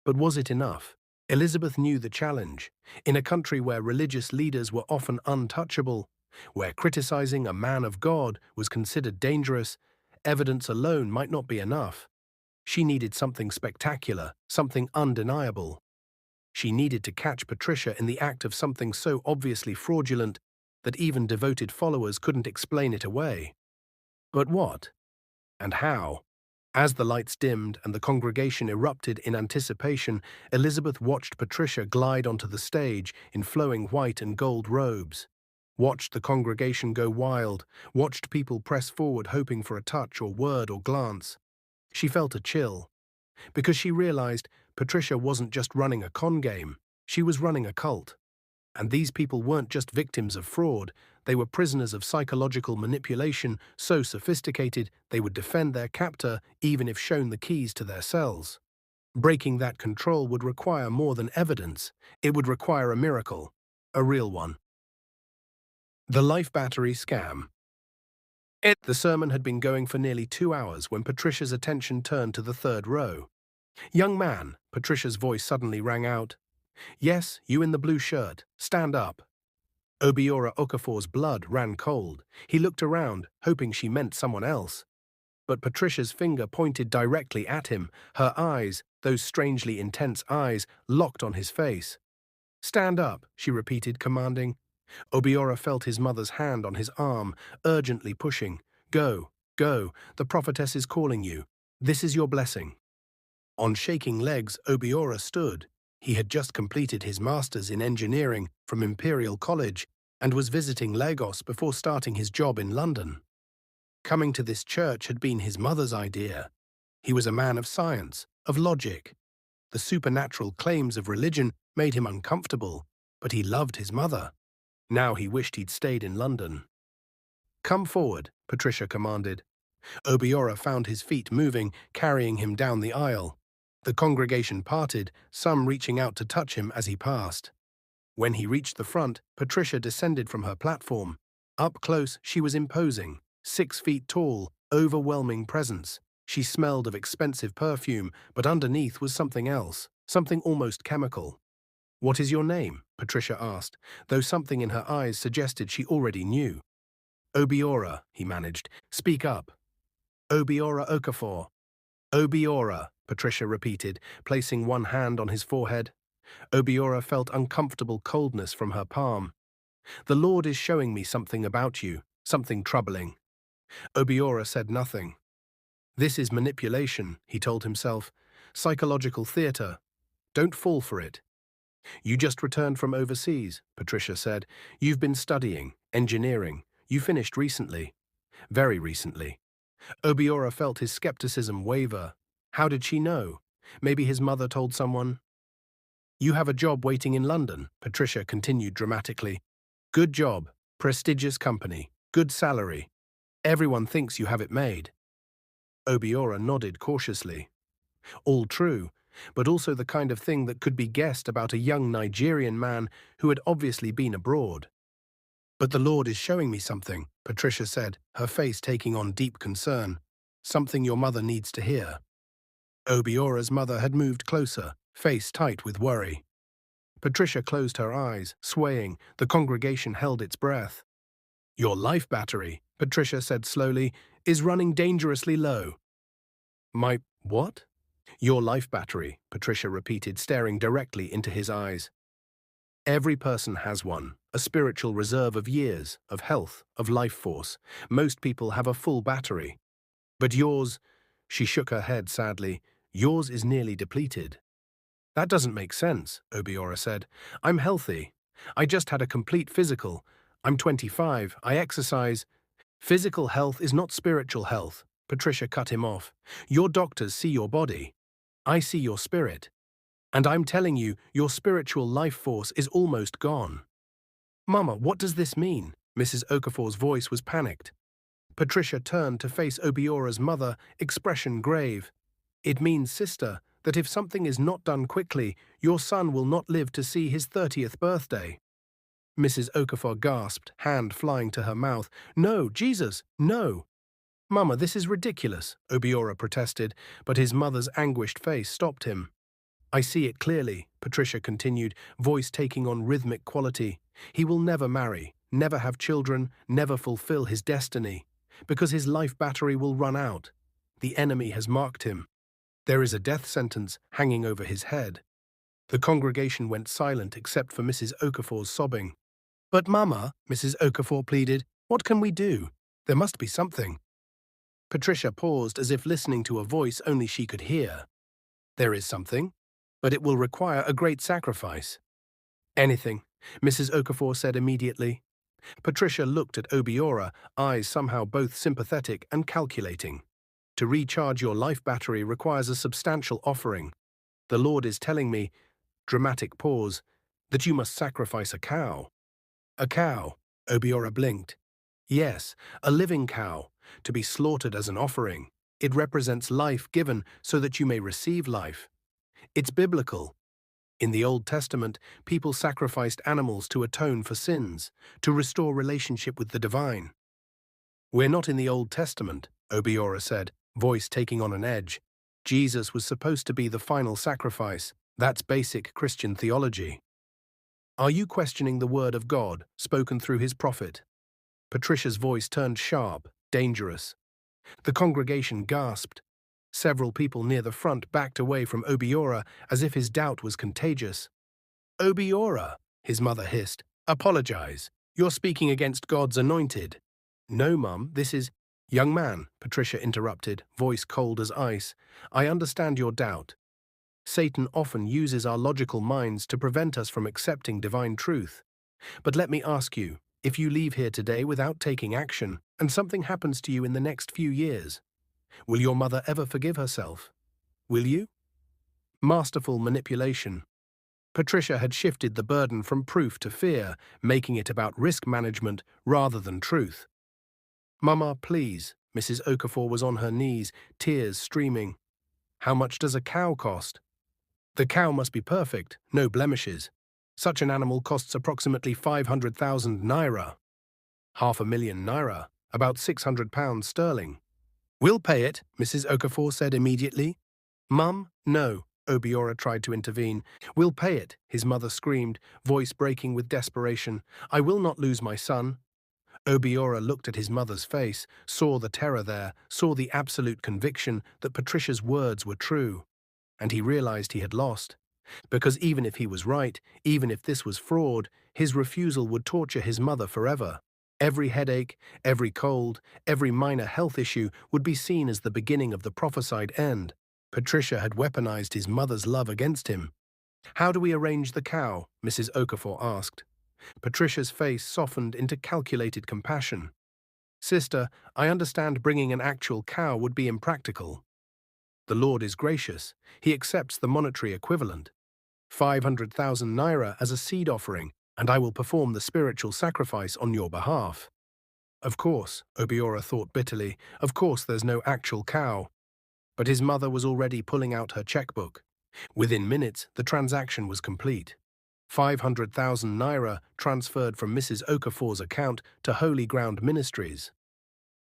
But was it enough? Elizabeth knew the challenge. In a country where religious leaders were often untouchable, where criticizing a man of God was considered dangerous, evidence alone might not be enough. She needed something spectacular, something undeniable. She needed to catch Patricia in the act of something so obviously fraudulent that even devoted followers couldn't explain it away. But what? And how? As the lights dimmed and the congregation erupted in anticipation, Elizabeth watched Patricia glide onto the stage in flowing white and gold robes. Watched the congregation go wild, watched people press forward hoping for a touch or word or glance. She felt a chill, because she realized Patricia wasn't just running a con game, she was running a cult. And these people weren't just victims of fraud, they were prisoners of psychological manipulation so sophisticated they would defend their captor even if shown the keys to their cells. Breaking that control would require more than evidence, it would require a miracle, a real one. The Life Battery Scam. The sermon had been going for nearly 2 hours when Patricia's attention turned to the third row. "Young man," Patricia's voice suddenly rang out. "Yes, you in the blue shirt. Stand up." Obiora Okafor's blood ran cold. He looked around, hoping she meant someone else. But Patricia's finger pointed directly at him, her eyes, those strangely intense eyes, locked on his face. "Stand up," she repeated, commanding. Obiora felt his mother's hand on his arm, urgently pushing. "Go, go, the prophetess is calling you. This is your blessing." On shaking legs, Obiora stood. He had just completed his master's in engineering from Imperial College and was visiting Lagos before starting his job in London. Coming to this church had been his mother's idea. He was a man of science, of logic. The supernatural claims of religion made him uncomfortable, but he loved his mother. Now he wished he'd stayed in London. "Come forward," Patricia commanded. Obiora found his feet moving, carrying him down the aisle. The congregation parted, some reaching out to touch him as he passed. When he reached the front, Patricia descended from her platform. Up close, she was imposing, 6 feet tall, overwhelming presence. She smelled of expensive perfume, but underneath was something else, something almost chemical. "What is your name?" Patricia asked, though something in her eyes suggested she already knew. "Obiora," he managed. "Speak up." "Obiora Okafor." "Obiora," Patricia repeated, placing one hand on his forehead. Obiora felt uncomfortable coldness from her palm. "The Lord is showing me something about you, something troubling." Obiora said nothing. "This is manipulation," he told himself. "Psychological theater. Don't fall for it." "You just returned from overseas," Patricia said. "You've been studying, engineering. You finished recently." "Very recently." Obiora felt his skepticism waver. How did she know? Maybe his mother told someone. "You have a job waiting in London," Patricia continued dramatically. "Good job, prestigious company, good salary. Everyone thinks you have it made." Obiora nodded cautiously. All true, but also the kind of thing that could be guessed about a young Nigerian man who had obviously been abroad. "But the Lord is showing me something," Patricia said, her face taking on deep concern. "Something your mother needs to hear." Obiora's mother had moved closer, face tight with worry. Patricia closed her eyes, swaying. The congregation held its breath. "Your life battery," Patricia said slowly, "is running dangerously low." "My what?" "Your life battery," Patricia repeated, staring directly into his eyes. "Every person has one, a spiritual reserve of years, of health, of life force. Most people have a full battery. But yours," she shook her head sadly, "yours is nearly depleted." "That doesn't make sense," Obiora said. "I'm healthy. I just had a complete physical. I'm 25, I exercise." "Physical health is not spiritual health," Patricia cut him off. "Your doctors see your body. I see your spirit. And I'm telling you, your spiritual life force is almost gone." "Mama, what does this mean?" Mrs. Okafor's voice was panicked. Patricia turned to face Obiora's mother, expression grave. "It means, sister, that if something is not done quickly, your son will not live to see his 30th birthday." Mrs. Okafor gasped, hand flying to her mouth. "No, Jesus, no!" "Mama, this is ridiculous," Obiora protested, but his mother's anguished face stopped him. "I see it clearly," Patricia continued, voice taking on rhythmic quality. "He will never marry, never have children, never fulfill his destiny, because his life battery will run out. The enemy has marked him. There is a death sentence hanging over his head." The congregation went silent except for Mrs. Okafor's sobbing. "But Mama," Mrs. Okafor pleaded, "what can we do? There must be something." Patricia paused as if listening to a voice only she could hear. "There is something, but it will require a great sacrifice." "Anything," Mrs. Okafor said immediately. Patricia looked at Obiora, eyes somehow both sympathetic and calculating. "To recharge your life battery requires a substantial offering. The Lord is telling me," dramatic pause, "that you must sacrifice a cow." "A cow?" Obiora blinked. "Yes, a living cow, to be slaughtered as an offering. It represents life given so that you may receive life. It's biblical. In the Old Testament, people sacrificed animals to atone for sins, to restore relationship with the divine." "We're not in the Old Testament," Obiora said, voice taking on an edge. "Jesus was supposed to be the final sacrifice. That's basic Christian theology." "Are you questioning the word of God, spoken through his prophet?" Patricia's voice turned sharp, dangerous. The congregation gasped. Several people near the front backed away from Obiora as if his doubt was contagious. "Obiora," his mother hissed, "apologize. You're speaking against God's anointed." "No, Mum, this is—" "Young man," Patricia interrupted, voice cold as ice, "I understand your doubt. Satan often uses our logical minds to prevent us from accepting divine truth. But let me ask you, if you leave here today without taking action, and something happens to you in the next few years, will your mother ever forgive herself? Will you?" Masterful manipulation. Patricia had shifted the burden from proof to fear, making it about risk management rather than truth. "Mama, please," Mrs. Okafor was on her knees, tears streaming. How much does a cow cost? The cow must be perfect, no blemishes. Such an animal costs approximately 500,000 naira. 500,000 naira, about £600 sterling. We'll pay it, Mrs. Okafor said immediately. Mum, no, Obiora tried to intervene. We'll pay it, his mother screamed, voice breaking with desperation. I will not lose my son. Obiora looked at his mother's face, saw the terror there, saw the absolute conviction that Patricia's words were true. And he realized he had lost. Because even if he was right, even if this was fraud, his refusal would torture his mother forever. Every headache, every cold, every minor health issue would be seen as the beginning of the prophesied end. Patricia had weaponized his mother's love against him. How do we arrange the cow? Mrs. Okafor asked. Patricia's face softened into calculated compassion. Sister, I understand bringing an actual cow would be impractical. The Lord is gracious. He accepts the monetary equivalent. 500,000 naira as a seed offering, and I will perform the spiritual sacrifice on your behalf. Of course, Obiora thought bitterly, of course there's no actual cow. But his mother was already pulling out her checkbook. Within minutes, the transaction was complete. 500,000 naira transferred from Mrs. Okafor's account to Holy Ground Ministries.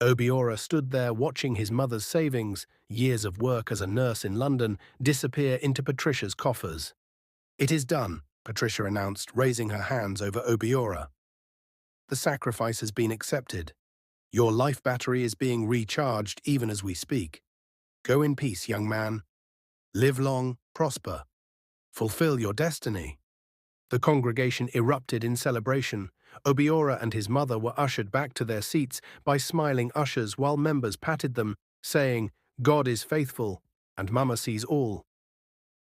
Obiora stood there watching his mother's savings, years of work as a nurse in London, disappear into Patricia's coffers. It is done, Patricia announced, raising her hands over Obiora. The sacrifice has been accepted. Your life battery is being recharged even as we speak. Go in peace, young man. Live long, prosper. Fulfill your destiny. The congregation erupted in celebration. Obiora and his mother were ushered back to their seats by smiling ushers while members patted them, saying, God is faithful, and Mama sees all.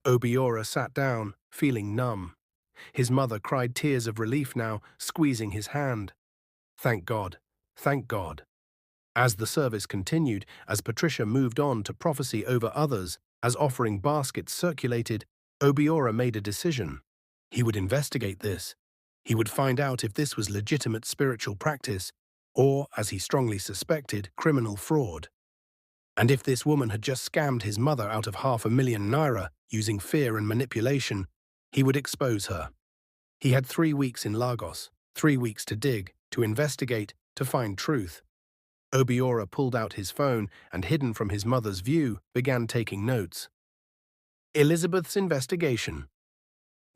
Obiora sat down, feeling numb. His mother cried tears of relief now, squeezing his hand. Thank God, thank God. As the service continued, as Patricia moved on to prophecy over others, as offering baskets circulated, Obiora made a decision. He would investigate this. He would find out if this was legitimate spiritual practice, or, as he strongly suspected, criminal fraud. And if this woman had just scammed his mother out of 500,000 naira using fear and manipulation, he would expose her. He had 3 weeks in Lagos, 3 weeks to dig, to investigate, to find truth. Obiora pulled out his phone and, hidden from his mother's view, began taking notes. Elizabeth's investigation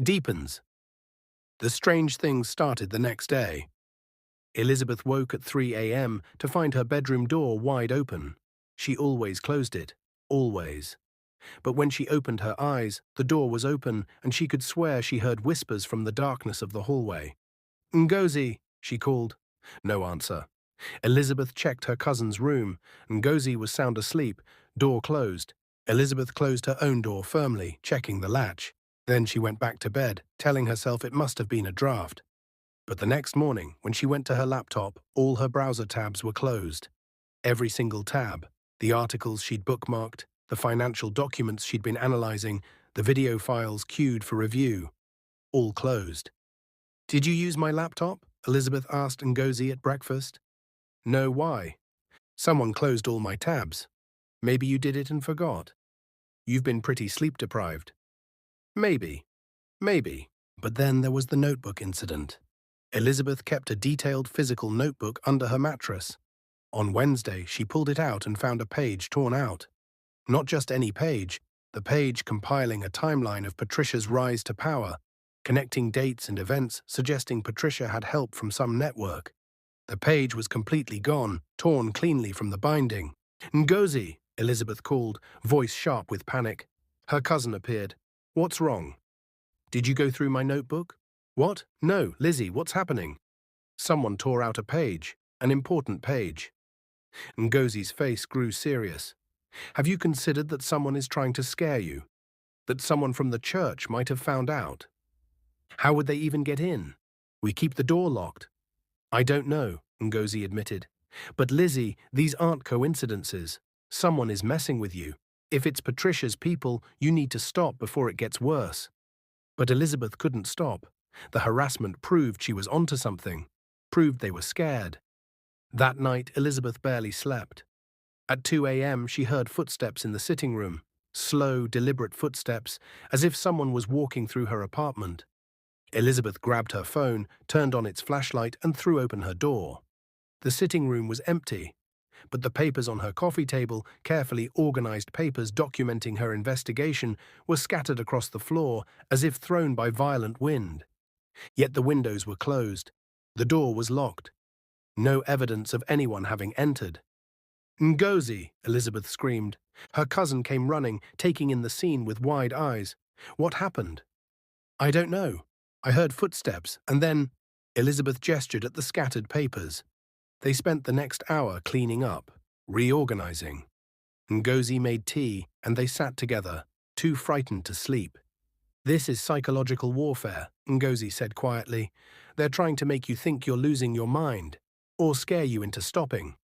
deepens. The strange things started the next day. Elizabeth woke at 3 a.m. to find her bedroom door wide open. She always closed it, always. But when she opened her eyes, the door was open and she could swear she heard whispers from the darkness of the hallway. Ngozi, she called. No answer. Elizabeth checked her cousin's room. Ngozi was sound asleep, door closed. Elizabeth closed her own door firmly, checking the latch. Then she went back to bed, telling herself it must have been a draft. But the next morning, when she went to her laptop, all her browser tabs were closed. Every single tab. The articles she'd bookmarked, the financial documents she'd been analyzing, the video files queued for review. All closed. Did you use my laptop? Elizabeth asked Ngozi at breakfast. No, why? Someone closed all my tabs. Maybe you did it and forgot. You've been pretty sleep-deprived. Maybe. But then there was the notebook incident. Elizabeth kept a detailed physical notebook under her mattress. On Wednesday, she pulled it out and found a page torn out. Not just any page, the page compiling a timeline of Patricia's rise to power, connecting dates and events suggesting Patricia had help from some network. The page was completely gone, torn cleanly from the binding. Ngozi, Elizabeth called, voice sharp with panic. Her cousin appeared. What's wrong? Did you go through my notebook? What? No, Lizzie, what's happening? Someone tore out a page, an important page. Ngozi's face grew serious. Have you considered that someone is trying to scare you? That someone from the church might have found out? How would they even get in? We keep the door locked. I don't know, Ngozi admitted. But Lizzie, these aren't coincidences. Someone is messing with you. If it's Patricia's people, you need to stop before it gets worse. But Elizabeth couldn't stop. The harassment proved she was onto something, proved they were scared. That night, Elizabeth barely slept. At 2 a.m., she heard footsteps in the sitting room, slow, deliberate footsteps, as if someone was walking through her apartment. Elizabeth grabbed her phone, turned on its flashlight, and threw open her door. The sitting room was empty, but the papers on her coffee table, carefully organized papers documenting her investigation, were scattered across the floor as if thrown by violent wind. Yet the windows were closed. The door was locked. No evidence of anyone having entered. "Ngozi!" Elizabeth screamed. Her cousin came running, taking in the scene with wide eyes. "What happened?" "I don't know. I heard footsteps, and then—" Elizabeth gestured at the scattered papers. They spent the next hour cleaning up, reorganizing. Ngozi made tea, and they sat together, too frightened to sleep. "This is psychological warfare," Ngozi said quietly. "They're trying to make you think you're losing your mind, or scare you into stopping."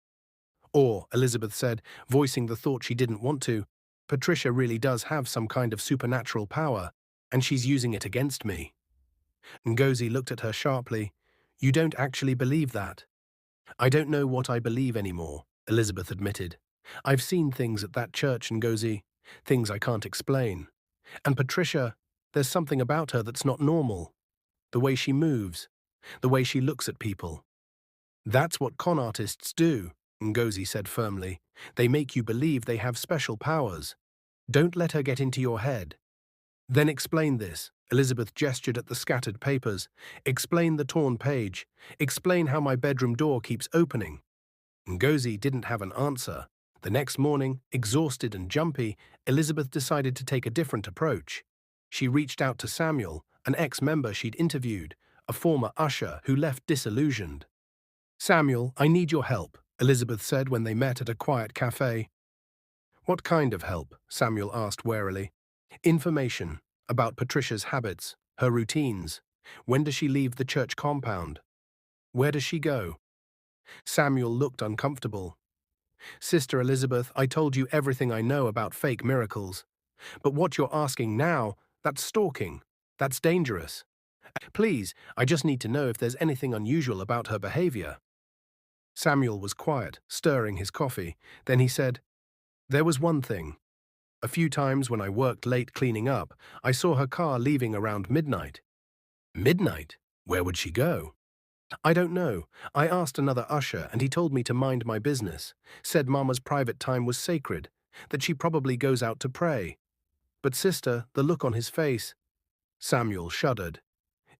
"Or," Elizabeth said, voicing the thought she didn't want to, "Patricia really does have some kind of supernatural power, and she's using it against me." Ngozi looked at her sharply. "You don't actually believe that?" "I don't know what I believe anymore," Elizabeth admitted. "I've seen things at that church, Ngozi, things I can't explain. And Patricia, there's something about her that's not normal. The way she moves, the way she looks at people." "That's what con artists do," Ngozi said firmly. "They make you believe they have special powers. Don't let her get into your head." "Then explain this." Elizabeth gestured at the scattered papers. "Explain the torn page. Explain how my bedroom door keeps opening." Ngozi didn't have an answer. The next morning, exhausted and jumpy, Elizabeth decided to take a different approach. She reached out to Samuel, an ex-member she'd interviewed, a former usher who left disillusioned. "Samuel, I need your help," Elizabeth said when they met at a quiet cafe. "What kind of help?" Samuel asked warily. "Information about Patricia's habits, her routines. When does she leave the church compound? Where does she go?" Samuel looked uncomfortable. "Sister Elizabeth, I told you everything I know about fake miracles. But what you're asking now, that's stalking. That's dangerous. Please, I just need to know if there's anything unusual about her behavior." Samuel was quiet, stirring his coffee. Then he said, "There was one thing. A few times when I worked late cleaning up, I saw her car leaving around midnight." "Midnight? Where would she go?" "I don't know. I asked another usher and he told me to mind my business, said Mama's private time was sacred, that she probably goes out to pray. But sister, the look on his face—" Samuel shuddered.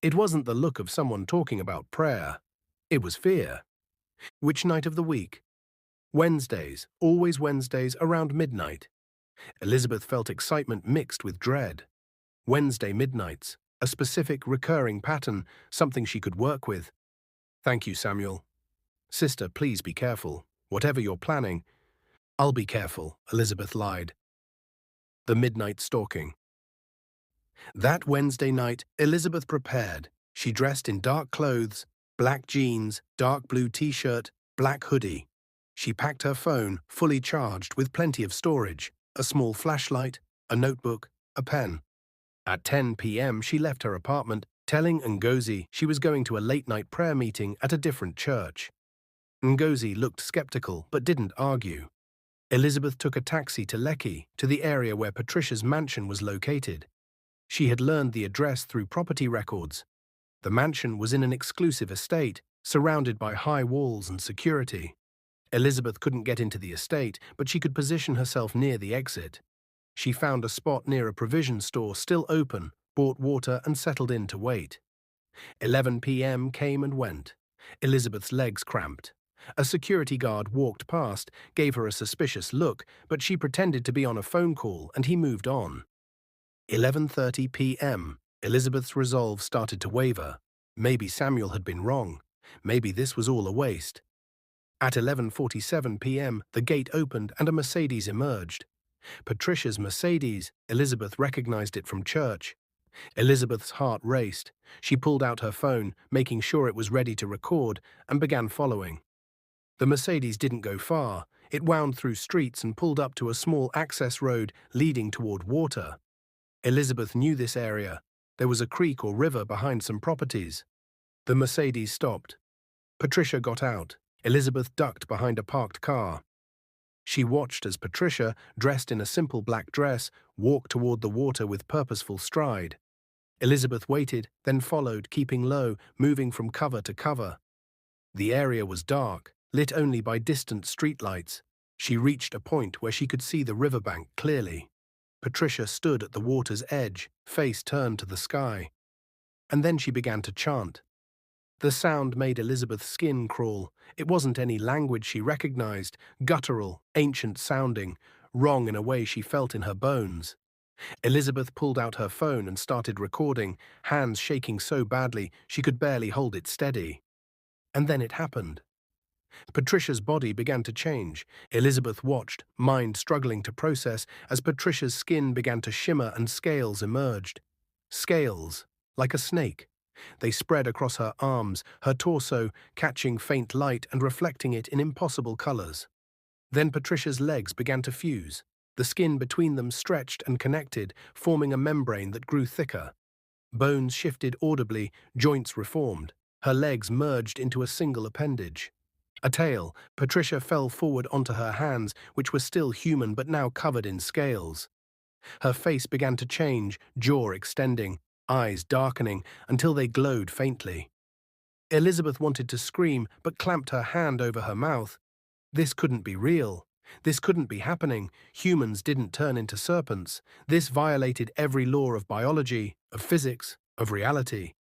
It wasn't the look of someone talking about prayer. It was fear. "Which night of the week?" "Wednesdays, always Wednesdays, around midnight." Elizabeth felt excitement mixed with dread. Wednesday midnights, a specific recurring pattern, something she could work with. "Thank you, Samuel." "Sister, please be careful. Whatever you're planning—" "I'll be careful," Elizabeth lied. The midnight stalking. That Wednesday night, Elizabeth prepared. She dressed in dark clothes, black jeans, dark blue t-shirt, black hoodie. She packed her phone, fully charged with plenty of storage, a small flashlight, a notebook, a pen. At 10 p.m., she left her apartment, telling Ngozi she was going to a late-night prayer meeting at a different church. Ngozi looked skeptical but didn't argue. Elizabeth took a taxi to Lekki, to the area where Patricia's mansion was located. She had learned the address through property records. The mansion was in an exclusive estate, surrounded by high walls and security. Elizabeth couldn't get into the estate, but she could position herself near the exit. She found a spot near a provision store still open, bought water and settled in to wait. 11 p.m. came and went. Elizabeth's legs cramped. A security guard walked past, gave her a suspicious look, but she pretended to be on a phone call and he moved on. 11:30 p.m. Elizabeth's resolve started to waver. Maybe Samuel had been wrong. Maybe this was all a waste. At 11:47 p.m., the gate opened and a Mercedes emerged. Patricia's Mercedes. Elizabeth recognized it from church. Elizabeth's heart raced. She pulled out her phone, making sure it was ready to record, and began following. The Mercedes didn't go far. It wound through streets and pulled up to a small access road leading toward water. Elizabeth knew this area. There was a creek or river behind some properties. The Mercedes stopped. Patricia got out. Elizabeth ducked behind a parked car. She watched as Patricia, dressed in a simple black dress, walked toward the water with purposeful stride. Elizabeth waited, then followed, keeping low, moving from cover to cover. The area was dark, lit only by distant streetlights. She reached a point where she could see the riverbank clearly. Patricia stood at the water's edge, face turned to the sky. And then she began to chant. The sound made Elizabeth's skin crawl. It wasn't any language she recognized, guttural, ancient-sounding, wrong in a way she felt in her bones. Elizabeth pulled out her phone and started recording, hands shaking so badly she could barely hold it steady. And then it happened. Patricia's body began to change. Elizabeth watched, mind struggling to process, as Patricia's skin began to shimmer and scales emerged. Scales, like a snake. They spread across her arms, her torso, catching faint light and reflecting it in impossible colors. Then Patricia's legs began to fuse. The skin between them stretched and connected, forming a membrane that grew thicker. Bones shifted audibly, joints reformed. Her legs merged into a single appendage. A tail, Patricia fell forward onto her hands, which were still human but now covered in scales. Her face began to change, jaw extending, eyes darkening until they glowed faintly. Elizabeth wanted to scream but clamped her hand over her mouth. This couldn't be real. This couldn't be happening. Humans didn't turn into serpents. This violated every law of biology, of physics, of reality.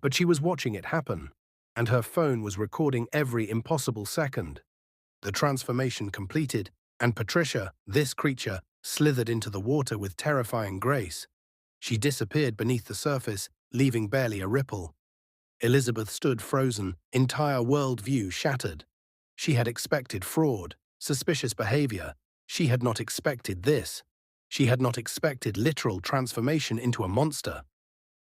But she was watching it happen, and her phone was recording every impossible second. The transformation completed, and Patricia, this creature, slithered into the water with terrifying grace. She disappeared beneath the surface, leaving barely a ripple. Elizabeth stood frozen, entire worldview shattered. She had expected fraud, suspicious behavior. She had not expected this. She had not expected literal transformation into a monster.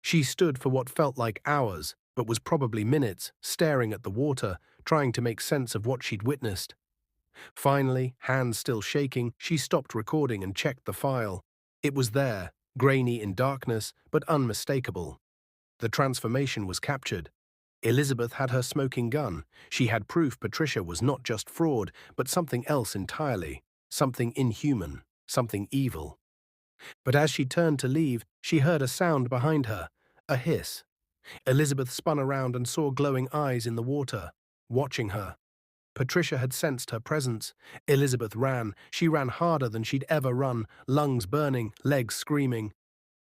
She stood for what felt like hours, but was probably minutes, staring at the water, trying to make sense of what she'd witnessed. Finally, hands still shaking, she stopped recording and checked the file. It was there, grainy in darkness, but unmistakable. The transformation was captured. Elizabeth had her smoking gun. She had proof Patricia was not just fraud, but something else entirely, something inhuman, something evil. But as she turned to leave, she heard a sound behind her, a hiss. Elizabeth spun around and saw glowing eyes in the water, watching her. Patricia had sensed her presence. Elizabeth ran. She ran harder than she'd ever run, lungs burning, legs screaming.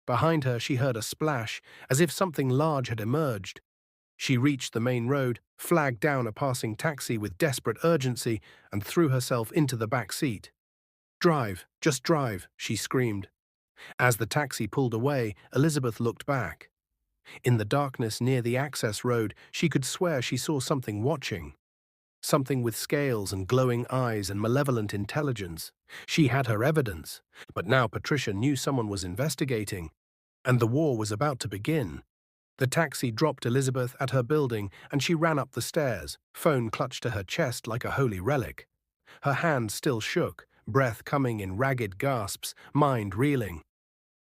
Behind her, she heard a splash, as if something large had emerged. She reached the main road, flagged down a passing taxi with desperate urgency, and threw herself into the back seat. "Drive, just drive," she screamed. As the taxi pulled away, Elizabeth looked back. In the darkness near the access road, she could swear she saw something watching. Something with scales and glowing eyes and malevolent intelligence. She had her evidence, but now Patricia knew someone was investigating, and the war was about to begin. The taxi dropped Elizabeth at her building, and she ran up the stairs, phone clutched to her chest like a holy relic. Her hand still shook, breath coming in ragged gasps, mind reeling.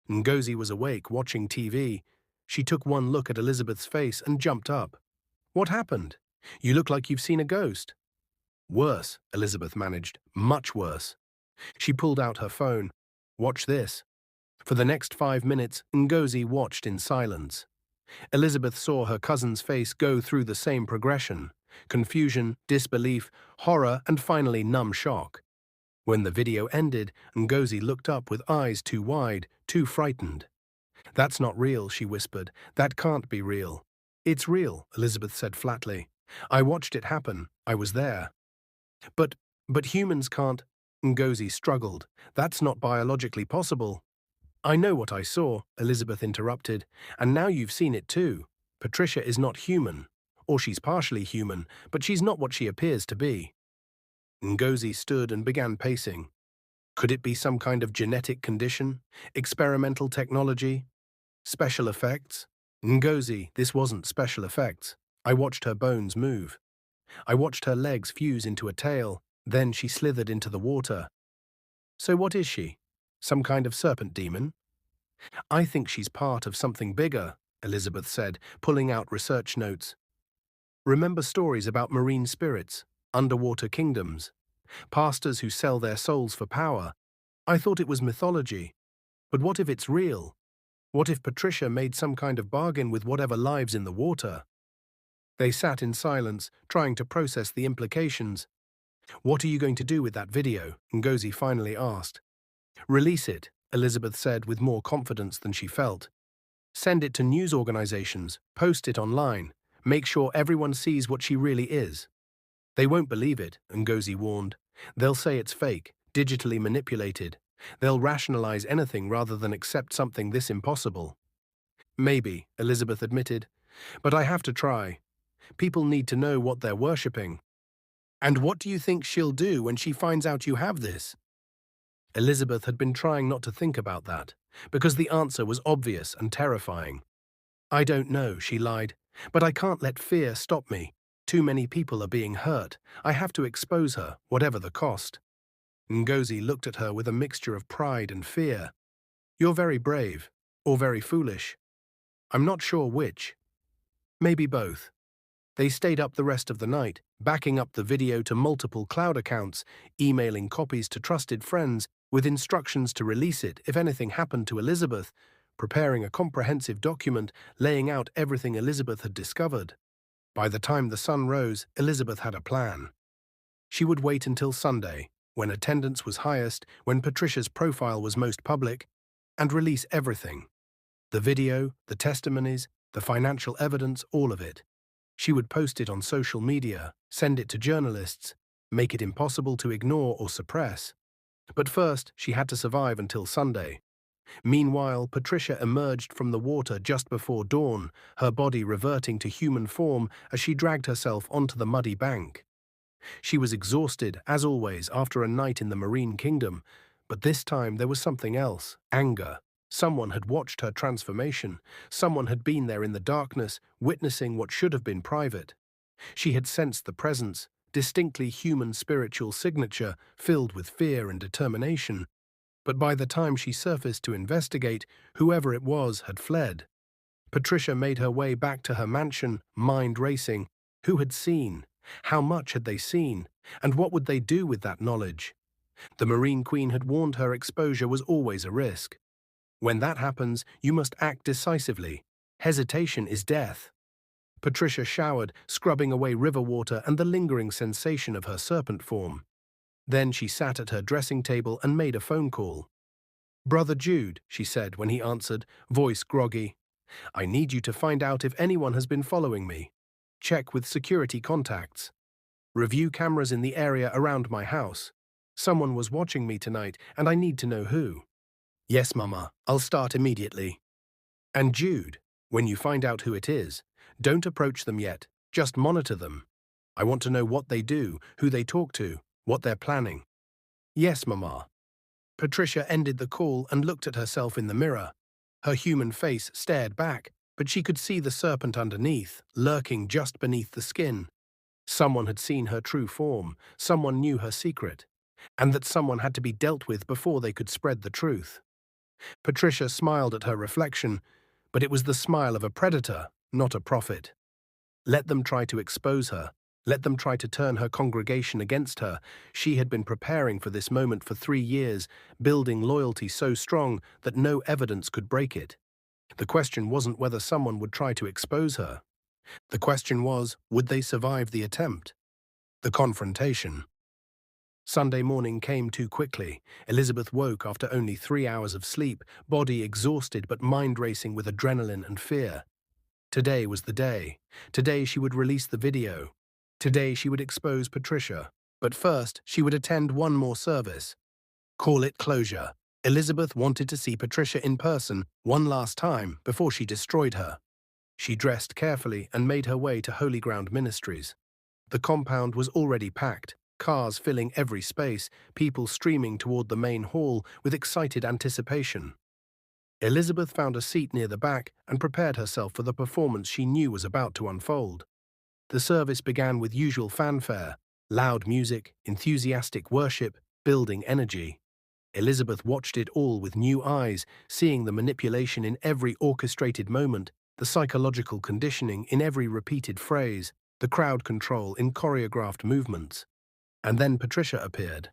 Ngozi was awake, watching TV. She took one look at Elizabeth's face and jumped up. "What happened? You look like you've seen a ghost." "Worse," Elizabeth managed, "much worse." She pulled out her phone. "Watch this." For the next 5 minutes, Ngozi watched in silence. Elizabeth saw her cousin's face go through the same progression: confusion, disbelief, horror, and finally numb shock. When the video ended, Ngozi looked up with eyes too wide, too frightened. "That's not real," she whispered. "That can't be real." "It's real," Elizabeth said flatly. "I watched it happen. I was there." But humans can't," Ngozi struggled. "That's not biologically possible." "I know what I saw," Elizabeth interrupted, "and now you've seen it too. Patricia is not human. Or she's partially human, but she's not what she appears to be." Ngozi stood and began pacing. Could it be some kind of genetic condition? Experimental technology? Special effects? Ngozi, this wasn't special effects. I watched her bones move. I watched her legs fuse into a tail. Then she slithered into the water. "So what is she? Some kind of serpent demon?" "I think she's part of something bigger," Elizabeth said, pulling out research notes. "Remember stories about marine spirits, underwater kingdoms? Pastors who sell their souls for power. I thought it was mythology. But what if it's real? What if Patricia made some kind of bargain with whatever lives in the water? They sat in silence, trying to process the implications. "What are you going to do with that video?" Ngozi finally asked. "Release it," Elizabeth said with more confidence than she felt. "Send it to news organizations, post it online, make sure everyone sees what she really is." "They won't believe it," Ngozi warned. "They'll say it's fake, digitally manipulated. They'll rationalize anything rather than accept something this impossible." "Maybe," Elizabeth admitted, "but I have to try. People need to know what they're worshipping." "And what do you think she'll do when she finds out you have this?" Elizabeth had been trying not to think about that, because the answer was obvious and terrifying. "I don't know," she lied, "but I can't let fear stop me. Too many people are being hurt. I have to expose her, whatever the cost." Ngozi looked at her with a mixture of pride and fear. "You're very brave, or very foolish. I'm not sure which. Maybe both." They stayed up the rest of the night, backing up the video to multiple cloud accounts, emailing copies to trusted friends with instructions to release it if anything happened to Elizabeth, preparing a comprehensive document laying out everything Elizabeth had discovered. By the time the sun rose, Elizabeth had a plan. She would wait until Sunday, when attendance was highest, when Patricia's profile was most public, and release everything. The video, the testimonies, the financial evidence, all of it. She would post it on social media, send it to journalists, make it impossible to ignore or suppress. But first, she had to survive until Sunday. Meanwhile, Patricia emerged from the water just before dawn, her body reverting to human form as she dragged herself onto the muddy bank. She was exhausted, as always, after a night in the marine kingdom, but this time there was something else: anger. Someone had watched her transformation. Someone had been there in the darkness, witnessing what should have been private. She had sensed the presence, distinctly human spiritual signature, filled with fear and determination. But by the time she surfaced to investigate, whoever it was had fled. Patricia made her way back to her mansion, mind racing. Who had seen? How much had they seen? And what would they do with that knowledge? The Marine Queen had warned her exposure was always a risk. When that happens, you must act decisively. Hesitation is death. Patricia showered, scrubbing away river water and the lingering sensation of her serpent form. Then she sat at her dressing table and made a phone call. "Brother Jude," she said when he answered, voice groggy. "I need you to find out if anyone has been following me. Check with security contacts. Review cameras in the area around my house. Someone was watching me tonight, and I need to know who." "Yes, Mama, I'll start immediately." "And Jude, when you find out who it is, don't approach them yet, just monitor them. I want to know what they do, who they talk to, what they're planning." "Yes, Mama." Patricia ended the call and looked at herself in the mirror. Her human face stared back, but she could see the serpent underneath, lurking just beneath the skin. Someone had seen her true form, someone knew her secret, and that someone had to be dealt with before they could spread the truth. Patricia smiled at her reflection, but it was the smile of a predator, not a prophet. Let them try to expose her. Let them try to turn her congregation against her. She had been preparing for this moment for 3 years, building loyalty so strong that no evidence could break it. The question wasn't whether someone would try to expose her. The question was, would they survive the attempt? The confrontation. Sunday morning came too quickly. Elizabeth woke after only 3 hours of sleep, body exhausted but mind racing with adrenaline and fear. Today was the day. Today she would release the video. Today she would expose Patricia. But first, she would attend one more service. Call it closure. Elizabeth wanted to see Patricia in person one last time before she destroyed her. She dressed carefully and made her way to Holy Ground Ministries. The compound was already packed, cars filling every space, people streaming toward the main hall with excited anticipation. Elizabeth found a seat near the back and prepared herself for the performance she knew was about to unfold. The service began with usual fanfare, loud music, enthusiastic worship, building energy. Elizabeth watched it all with new eyes, seeing the manipulation in every orchestrated moment, the psychological conditioning in every repeated phrase, the crowd control in choreographed movements. And then Patricia appeared.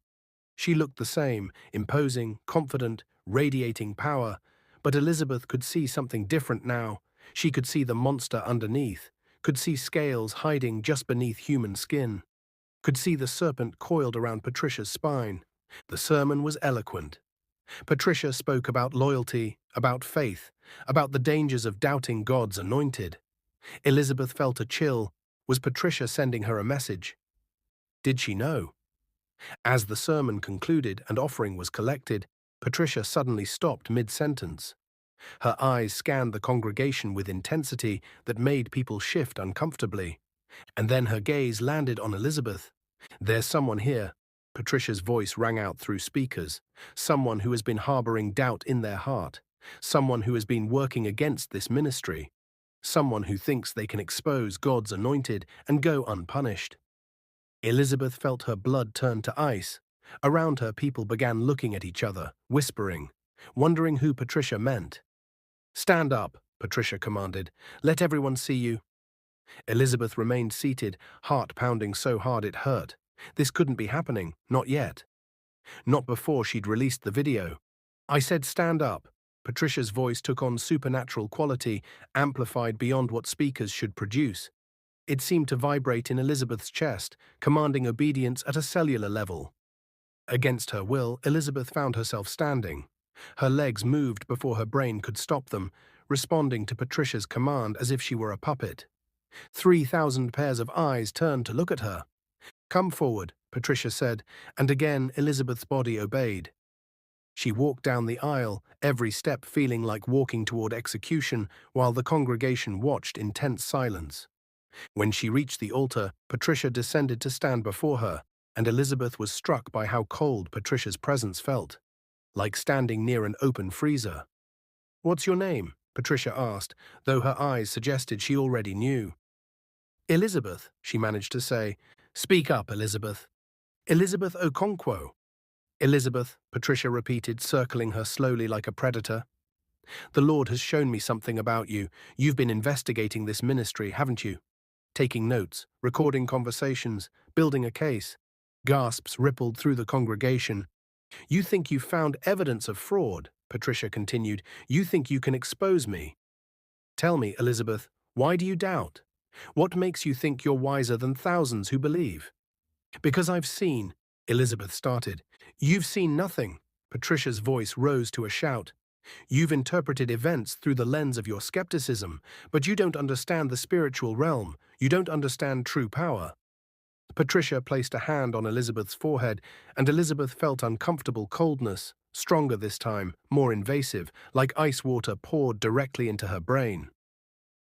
She looked the same, imposing, confident, radiating power, but Elizabeth could see something different now. She could see the monster underneath, could see scales hiding just beneath human skin, could see the serpent coiled around Patricia's spine. The sermon was eloquent. Patricia spoke about loyalty, about faith, about the dangers of doubting God's anointed. Elizabeth felt a chill. Was Patricia sending her a message? Did she know? As the sermon concluded and offering was collected, Patricia suddenly stopped mid-sentence. Her eyes scanned the congregation with intensity that made people shift uncomfortably. And then her gaze landed on Elizabeth. "There's someone here." Patricia's voice rang out through speakers. "Someone who has been harboring doubt in their heart. Someone who has been working against this ministry. Someone who thinks they can expose God's anointed and go unpunished." Elizabeth felt her blood turn to ice. Around her, people began looking at each other, whispering, wondering who Patricia meant. "Stand up," Patricia commanded. "Let everyone see you." Elizabeth remained seated, heart pounding so hard it hurt. This couldn't be happening, not yet. Not before she'd released the video. "I said stand up." Patricia's voice took on supernatural quality, amplified beyond what speakers should produce. It seemed to vibrate in Elizabeth's chest, commanding obedience at a cellular level. Against her will, Elizabeth found herself standing. Her legs moved before her brain could stop them, responding to Patricia's command as if she were a puppet. 3,000 pairs of eyes turned to look at her. "Come forward," Patricia said, and again Elizabeth's body obeyed. She walked down the aisle, every step feeling like walking toward execution, while the congregation watched in tense silence. When she reached the altar, Patricia descended to stand before her, and Elizabeth was struck by how cold Patricia's presence felt, like standing near an open freezer. "What's your name?" Patricia asked, though her eyes suggested she already knew. "Elizabeth," she managed to say. "Speak up, Elizabeth." "Elizabeth Okonkwo." "Elizabeth," Patricia repeated, circling her slowly like a predator. "The Lord has shown me something about you. You've been investigating this ministry, haven't you? Taking notes, recording conversations, building a case." Gasps rippled through the congregation. "You think you've found evidence of fraud," Patricia continued. "You think you can expose me. Tell me, Elizabeth, why do you doubt? What makes you think you're wiser than thousands who believe?" "Because I've seen," Elizabeth started. "You've seen nothing." Patricia's voice rose to a shout. "You've interpreted events through the lens of your skepticism, but you don't understand the spiritual realm. You don't understand true power." Patricia placed a hand on Elizabeth's forehead, and Elizabeth felt uncomfortable coldness, stronger this time, more invasive, like ice water poured directly into her brain.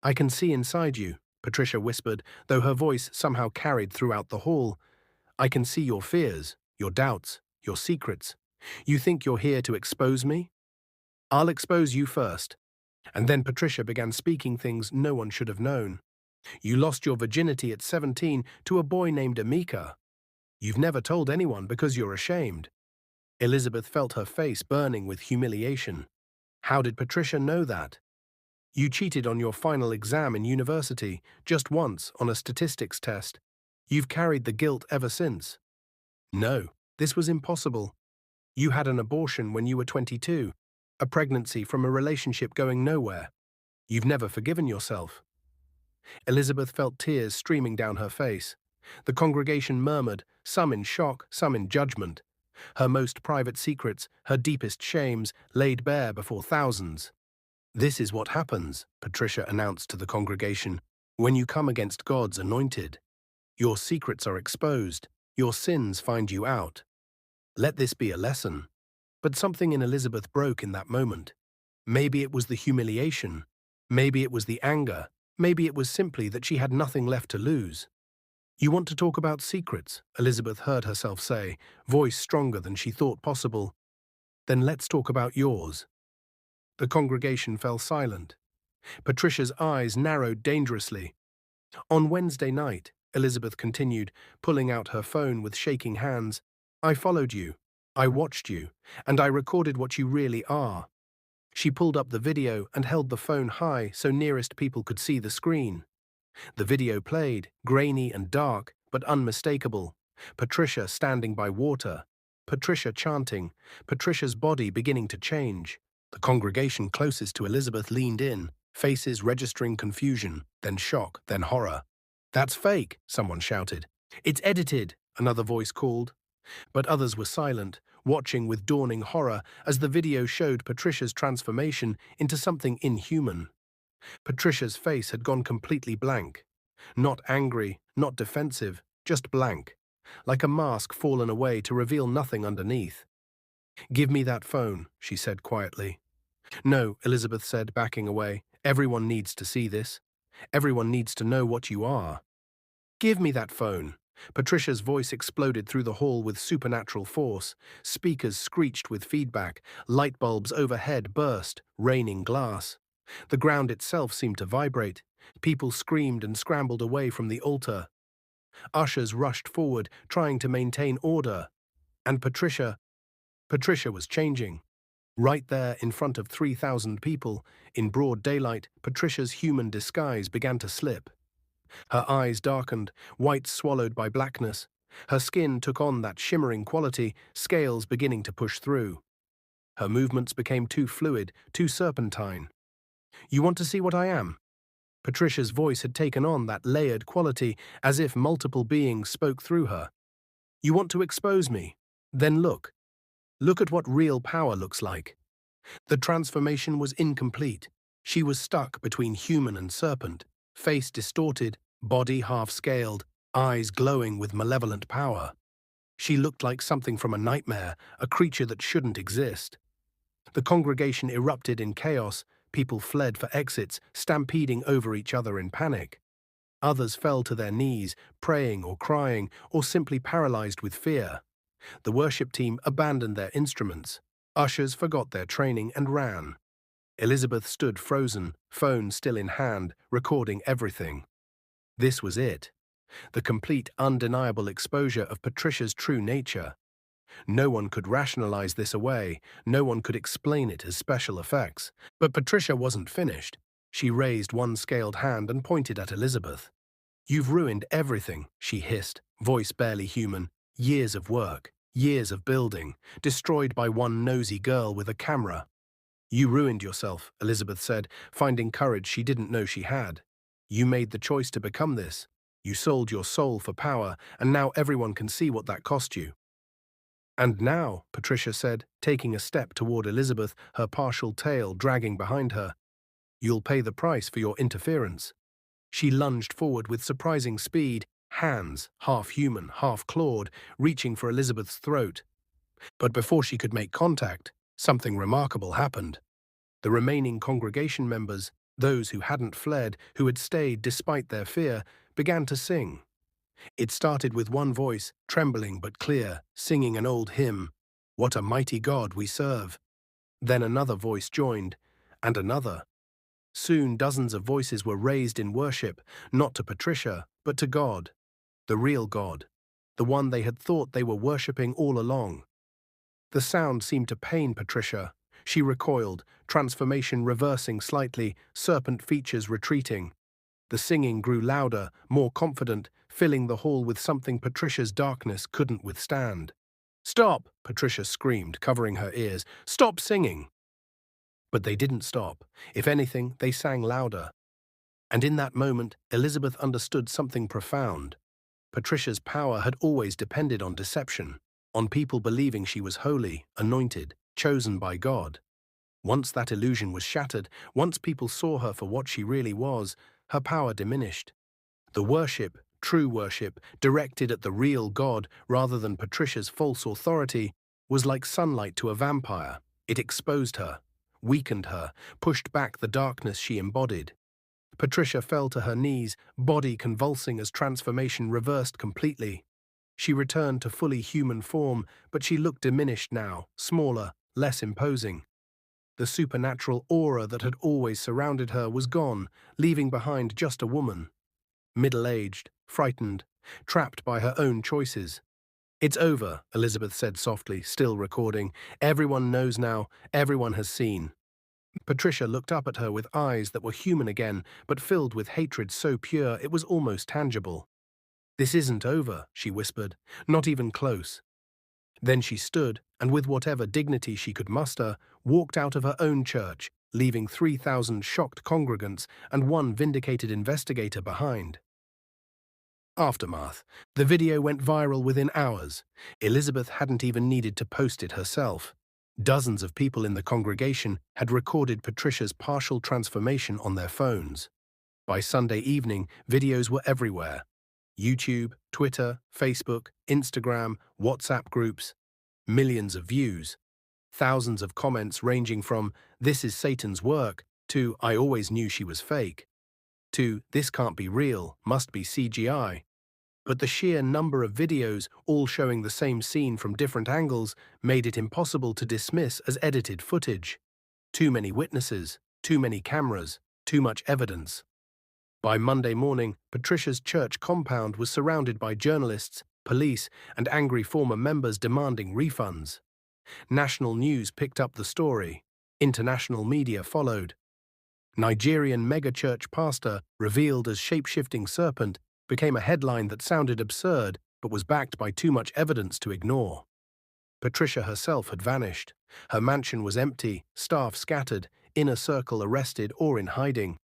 "I can see inside you," Patricia whispered, though her voice somehow carried throughout the hall. "I can see your fears, your doubts, your secrets. You think you're here to expose me? I'll expose you first." And then Patricia began speaking things no one should have known. "You lost your virginity at 17 to a boy named Amika. You've never told anyone because you're ashamed." Elizabeth felt her face burning with humiliation. How did Patricia know that? "You cheated on your final exam in university, just once on a statistics test. You've carried the guilt ever since." "No, this was impossible. You had an abortion when you were 22, a pregnancy from a relationship going nowhere. You've never forgiven yourself." Elizabeth felt tears streaming down her face. The congregation murmured, some in shock, some in judgment. Her most private secrets, her deepest shames, laid bare before thousands. "This is what happens," Patricia announced to the congregation, "when you come against God's anointed. Your secrets are exposed. Your sins find you out. Let this be a lesson." But something in Elizabeth broke in that moment. Maybe it was the humiliation. Maybe it was the anger. Maybe it was simply that she had nothing left to lose. "You want to talk about secrets?" Elizabeth heard herself say, voice stronger than she thought possible. "Then let's talk about yours." The congregation fell silent. Patricia's eyes narrowed dangerously. "On Wednesday night," Elizabeth continued, pulling out her phone with shaking hands, "I followed you. I watched you, and I recorded what you really are." She pulled up the video and held the phone high so nearest people could see the screen. The video played, grainy and dark, but unmistakable. Patricia standing by water, Patricia chanting, Patricia's body beginning to change. The congregation closest to Elizabeth leaned in, faces registering confusion, then shock, then horror. "That's fake," someone shouted. "It's edited," another voice called. But others were silent, watching with dawning horror as the video showed Patricia's transformation into something inhuman. Patricia's face had gone completely blank. Not angry, not defensive, just blank. Like a mask fallen away to reveal nothing underneath. "Give me that phone," she said quietly. "No," Elizabeth said, backing away. "Everyone needs to see this. Everyone needs to know what you are." "Give me that phone." Patricia's voice exploded through the hall with supernatural force. Speakers screeched with feedback. Light bulbs overhead burst, raining glass. The ground itself seemed to vibrate. People screamed and scrambled away from the altar. Ushers rushed forward, trying to maintain order. And Patricia was changing. Right there in front of 3,000 people, in broad daylight, Patricia's human disguise began to slip. Her eyes darkened, whites swallowed by blackness. Her skin took on that shimmering quality, scales beginning to push through. Her movements became too fluid, too serpentine. "You want to see what I am?" Patricia's voice had taken on that layered quality, as if multiple beings spoke through her. "You want to expose me? Then look. Look at what real power looks like." The transformation was incomplete. She was stuck between human and serpent, face distorted, body half-scaled, eyes glowing with malevolent power. She looked like something from a nightmare, a creature that shouldn't exist. The congregation erupted in chaos. People fled for exits, stampeding over each other in panic. Others fell to their knees, praying or crying, or simply paralyzed with fear. The worship team abandoned their instruments. Ushers forgot their training and ran. Elizabeth stood frozen, phone still in hand, recording everything. This was it. The complete, undeniable exposure of Patricia's true nature. No one could rationalize this away. No one could explain it as special effects. But Patricia wasn't finished. She raised one scaled hand and pointed at Elizabeth. "You've ruined everything," she hissed, voice barely human. "Years of work, years of building, destroyed by one nosy girl with a camera." "You ruined yourself," Elizabeth said, finding courage she didn't know she had. "You made the choice to become this. You sold your soul for power, and now everyone can see what that cost you." "And now," Patricia said, taking a step toward Elizabeth, her partial tail dragging behind her, "you'll pay the price for your interference." She lunged forward with surprising speed, hands, half human, half clawed, reaching for Elizabeth's throat. But before she could make contact, something remarkable happened. The remaining congregation members, those who hadn't fled, who had stayed despite their fear, began to sing. It started with one voice, trembling but clear, singing an old hymn, "What a mighty God we serve." Then another voice joined, and another. Soon dozens of voices were raised in worship, not to Patricia, but to God, the real God, the one they had thought they were worshipping all along. The sound seemed to pain Patricia. She recoiled, transformation reversing slightly, serpent features retreating. The singing grew louder, more confident, filling the hall with something Patricia's darkness couldn't withstand. "Stop!" Patricia screamed, covering her ears. "Stop singing!" But they didn't stop. If anything, they sang louder. And in that moment, Elizabeth understood something profound. Patricia's power had always depended on deception, on people believing she was holy, anointed, chosen by God. Once that illusion was shattered, once people saw her for what she really was, her power diminished. The worship, true worship, directed at the real God rather than Patricia's false authority, was like sunlight to a vampire. It exposed her, weakened her, pushed back the darkness she embodied. Patricia fell to her knees, body convulsing as transformation reversed completely. She returned to fully human form, but she looked diminished now, smaller, less imposing. The supernatural aura that had always surrounded her was gone, leaving behind just a woman. Middle-aged, frightened, trapped by her own choices. "It's over," Elizabeth said softly, still recording. "Everyone knows now, everyone has seen." Patricia looked up at her with eyes that were human again, but filled with hatred so pure it was almost tangible. "This isn't over," she whispered, "not even close." Then she stood, and with whatever dignity she could muster, walked out of her own church, leaving 3,000 shocked congregants and one vindicated investigator behind. Aftermath. The video went viral within hours. Elizabeth hadn't even needed to post it herself. Dozens of people in the congregation had recorded Patricia's partial transformation on their phones. By Sunday evening, videos were everywhere. YouTube, Twitter, Facebook, Instagram, WhatsApp groups. Millions of views. Thousands of comments ranging from, "This is Satan's work," to, "I always knew she was fake," to, "This can't be real, must be CGI." But the sheer number of videos, all showing the same scene from different angles, made it impossible to dismiss as edited footage. Too many witnesses, too many cameras, too much evidence. By Monday morning, Patricia's church compound was surrounded by journalists, police, and angry former members demanding refunds. National news picked up the story. International media followed. Nigerian megachurch pastor revealed as shape-shifting serpent became a headline that sounded absurd but was backed by too much evidence to ignore. Patricia herself had vanished. Her mansion was empty, staff scattered, inner circle arrested or in hiding.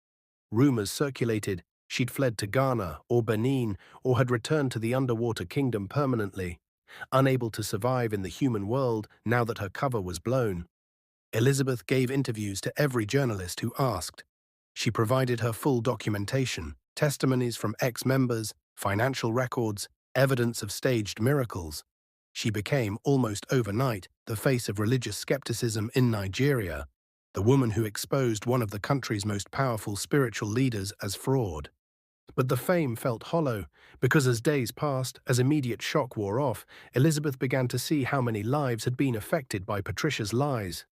Rumors circulated she'd fled to Ghana or Benin or had returned to the underwater kingdom permanently, unable to survive in the human world now that her cover was blown. Elizabeth gave interviews to every journalist who asked. She provided her full documentation, testimonies from ex-members, financial records, evidence of staged miracles. She became, almost overnight, the face of religious skepticism in Nigeria, the woman who exposed one of the country's most powerful spiritual leaders as fraud. But the fame felt hollow, because as days passed, as immediate shock wore off, Elizabeth began to see how many lives had been affected by Patricia's lies.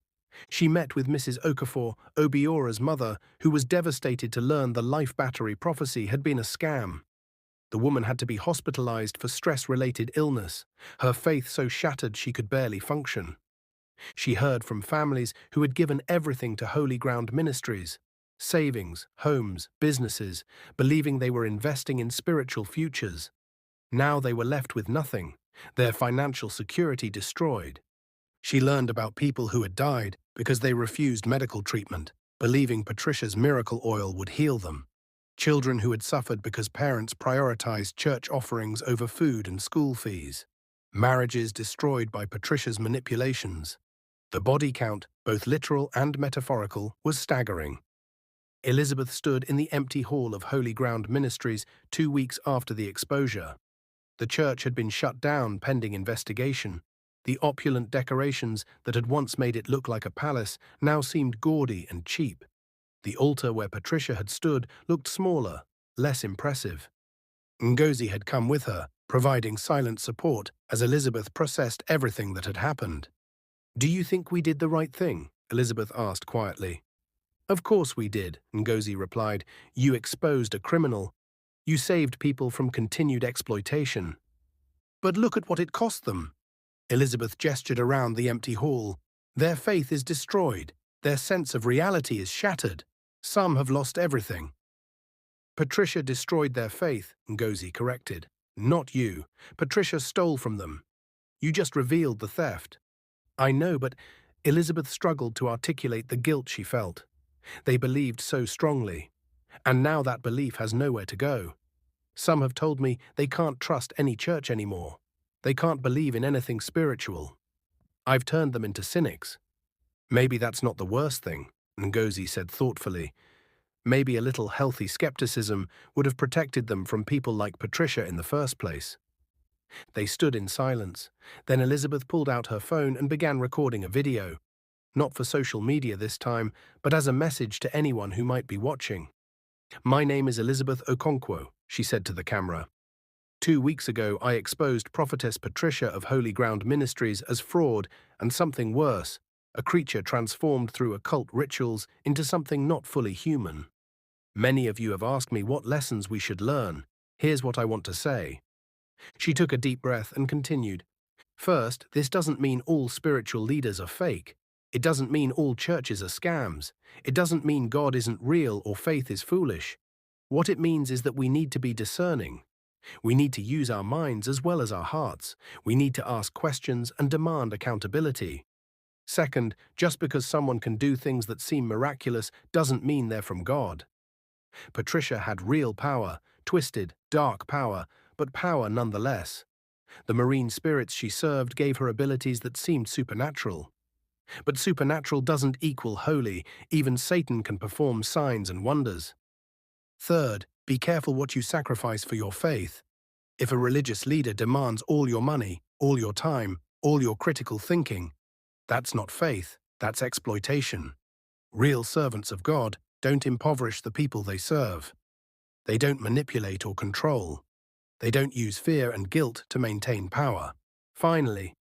She met with Mrs. Okafor, Obiora's mother, who was devastated to learn the life battery prophecy had been a scam. The woman had to be hospitalized for stress-related illness, her faith so shattered she could barely function. She heard from families who had given everything to Holy Ground Ministries, savings, homes, businesses, believing they were investing in spiritual futures. Now they were left with nothing, their financial security destroyed. She learned about people who had died because they refused medical treatment, believing Patricia's miracle oil would heal them. Children who had suffered because parents prioritized church offerings over food and school fees. Marriages destroyed by Patricia's manipulations. The body count, both literal and metaphorical, was staggering. Elizabeth stood in the empty hall of Holy Ground Ministries 2 weeks after the exposure. The church had been shut down pending investigation. The opulent decorations that had once made it look like a palace now seemed gaudy and cheap. The altar where Patricia had stood looked smaller, less impressive. Ngozi had come with her, providing silent support as Elizabeth processed everything that had happened. "Do you think we did the right thing?" Elizabeth asked quietly. "Of course we did," Ngozi replied. "You exposed a criminal. You saved people from continued exploitation. But look at what it cost them." Elizabeth gestured around the empty hall. "Their faith is destroyed. Their sense of reality is shattered. Some have lost everything." "Patricia destroyed their faith," Ngozi corrected. "Not you. Patricia stole from them. You just revealed the theft." "I know, but..." Elizabeth struggled to articulate the guilt she felt. They believed so strongly. And now that belief has nowhere to go. Some have told me they can't trust any church anymore. They can't believe in anything spiritual. I've turned them into cynics. "Maybe that's not the worst thing," Ngozi said thoughtfully. "Maybe a little healthy skepticism would have protected them from people like Patricia in the first place." They stood in silence. Then Elizabeth pulled out her phone and began recording a video. Not for social media this time, but as a message to anyone who might be watching. "My name is Elizabeth Okonkwo," she said to the camera. 2 weeks ago, I exposed Prophetess Patricia of Holy Ground Ministries as fraud and something worse, a creature transformed through occult rituals into something not fully human. Many of you have asked me what lessons we should learn. Here's what I want to say." She took a deep breath and continued. "First, this doesn't mean all spiritual leaders are fake. It doesn't mean all churches are scams. It doesn't mean God isn't real or faith is foolish. What it means is that we need to be discerning. We need to use our minds as well as our hearts. We need to ask questions and demand accountability. Second, just because someone can do things that seem miraculous doesn't mean they're from God. Patricia had real power, twisted, dark power, but power nonetheless. The marine spirits she served gave her abilities that seemed supernatural. But supernatural doesn't equal holy. Even Satan can perform signs and wonders. Third, be careful what you sacrifice for your faith. If a religious leader demands all your money, all your time, all your critical thinking, that's not faith, that's exploitation. Real servants of God don't impoverish the people they serve. They don't manipulate or control. They don't use fear and guilt to maintain power. Finally,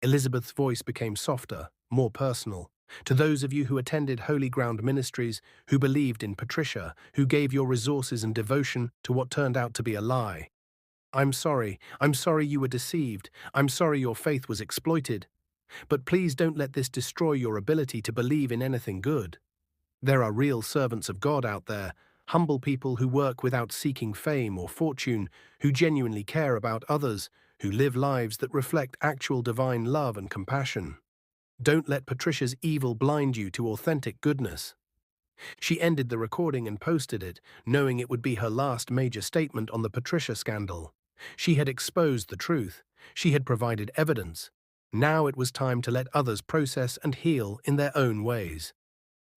Elizabeth's voice became softer, more personal. To those of you who attended Holy Ground Ministries, who believed in Patricia, who gave your resources and devotion to what turned out to be a lie. I'm sorry you were deceived. I'm sorry your faith was exploited. But please don't let this destroy your ability to believe in anything good. There are real servants of God out there, humble people who work without seeking fame or fortune, who genuinely care about others, who live lives that reflect actual divine love and compassion. Don't let Patricia's evil blind you to authentic goodness. She ended the recording and posted it, knowing it would be her last major statement on the Patricia scandal. She had exposed the truth. She had provided evidence. Now it was time to let others process and heal in their own ways.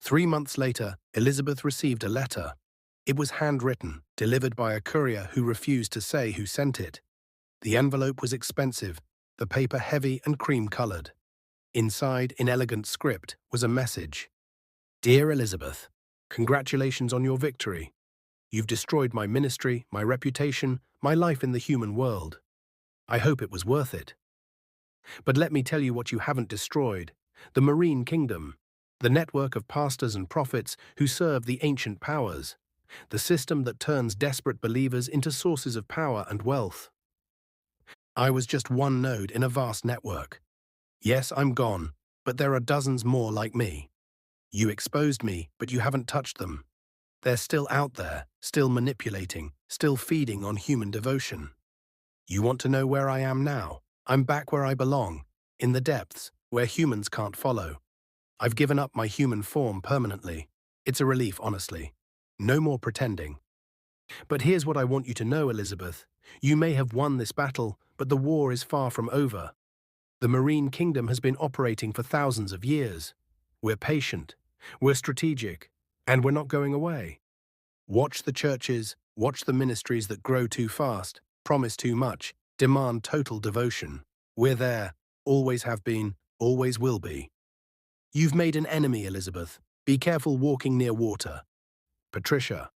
3 months later, Elizabeth received a letter. It was handwritten, delivered by a courier who refused to say who sent it. The envelope was expensive, the paper heavy and cream-colored. Inside, in elegant script, was a message. Dear Elizabeth, congratulations on your victory. You've destroyed my ministry, my reputation, my life in the human world. I hope it was worth it. But let me tell you what you haven't destroyed: the marine kingdom, the network of pastors and prophets who serve the ancient powers, the system that turns desperate believers into sources of power and wealth. I was just one node in a vast network. Yes, I'm gone, but there are dozens more like me. You exposed me, but you haven't touched them. They're still out there, still manipulating, still feeding on human devotion. You want to know where I am now? I'm back where I belong, in the depths, where humans can't follow. I've given up my human form permanently. It's a relief, honestly. No more pretending. But here's what I want you to know, Elizabeth. You may have won this battle, but the war is far from over. The marine kingdom has been operating for thousands of years. We're patient, we're strategic, and we're not going away. Watch the churches, watch the ministries that grow too fast, promise too much, demand total devotion. We're there, always have been, always will be. You've made an enemy, Elizabeth. Be careful walking near water. Patricia.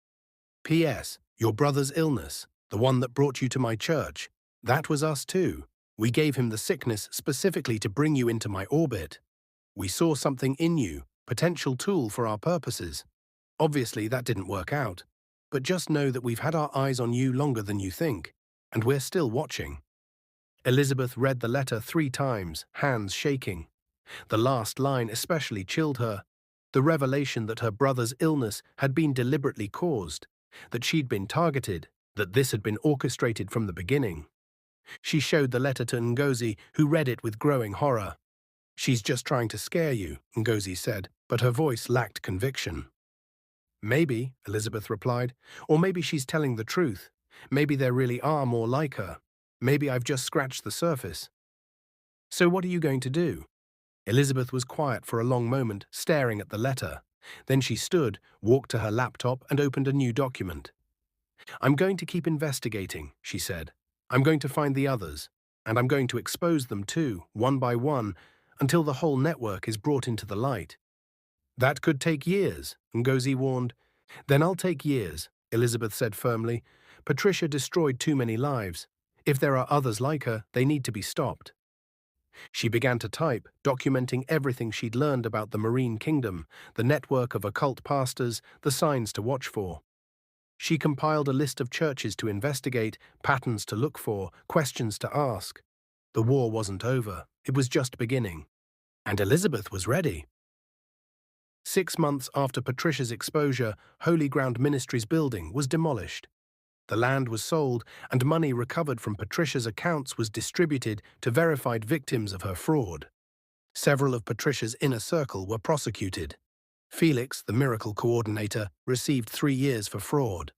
P.S. Your brother's illness, the one that brought you to my church, that was us too. We gave him the sickness specifically to bring you into my orbit. We saw something in you, potential tool for our purposes. Obviously, that didn't work out. But just know that we've had our eyes on you longer than you think, and we're still watching. Elizabeth read the letter 3 times, hands shaking. The last line especially chilled her. The revelation that her brother's illness had been deliberately caused, that she'd been targeted, that this had been orchestrated from the beginning. She showed the letter to Ngozi, who read it with growing horror. She's just trying to scare you, Ngozi said, but her voice lacked conviction. Maybe, Elizabeth replied, or maybe she's telling the truth. Maybe there really are more like her. Maybe I've just scratched the surface. So what are you going to do? Elizabeth was quiet for a long moment, staring at the letter. Then she stood, walked to her laptop, and opened a new document. I'm going to keep investigating, she said. I'm going to find the others, and I'm going to expose them too, one by one, until the whole network is brought into the light. That could take years, Ngozi warned. Then I'll take years, Elizabeth said firmly. Patricia destroyed too many lives. If there are others like her, they need to be stopped. She began to type, documenting everything she'd learned about the marine kingdom, the network of occult pastors, the signs to watch for. She compiled a list of churches to investigate, patterns to look for, questions to ask. The war wasn't over. It was just beginning. And Elizabeth was ready. 6 months after Patricia's exposure, Holy Ground Ministries building was demolished. The land was sold, and money recovered from Patricia's accounts was distributed to verified victims of her fraud. Several of Patricia's inner circle were prosecuted. Felix, the miracle coordinator, received 3 years for fraud.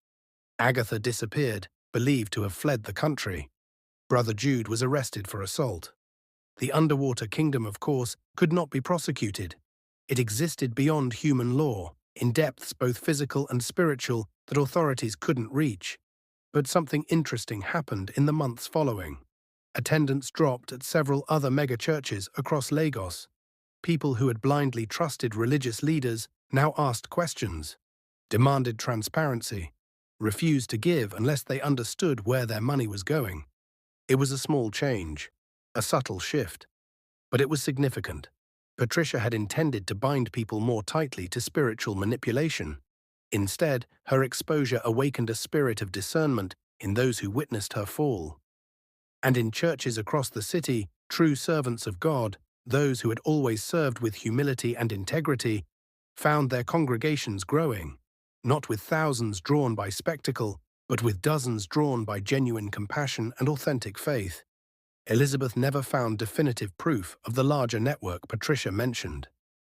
Agatha disappeared, believed to have fled the country. Brother Jude was arrested for assault. The underwater kingdom, of course, could not be prosecuted. It existed beyond human law, in depths both physical and spiritual that authorities couldn't reach. But something interesting happened in the months following. Attendance dropped at several other mega-churches across Lagos. People who had blindly trusted religious leaders now asked questions, demanded transparency, refused to give unless they understood where their money was going. It was a small change, a subtle shift, but it was significant. Patricia had intended to bind people more tightly to spiritual manipulation. Instead, her exposure awakened a spirit of discernment in those who witnessed her fall. And in churches across the city, true servants of God, those who had always served with humility and integrity, found their congregations growing, not with thousands drawn by spectacle, but with dozens drawn by genuine compassion and authentic faith. Elizabeth never found definitive proof of the larger network Patricia mentioned.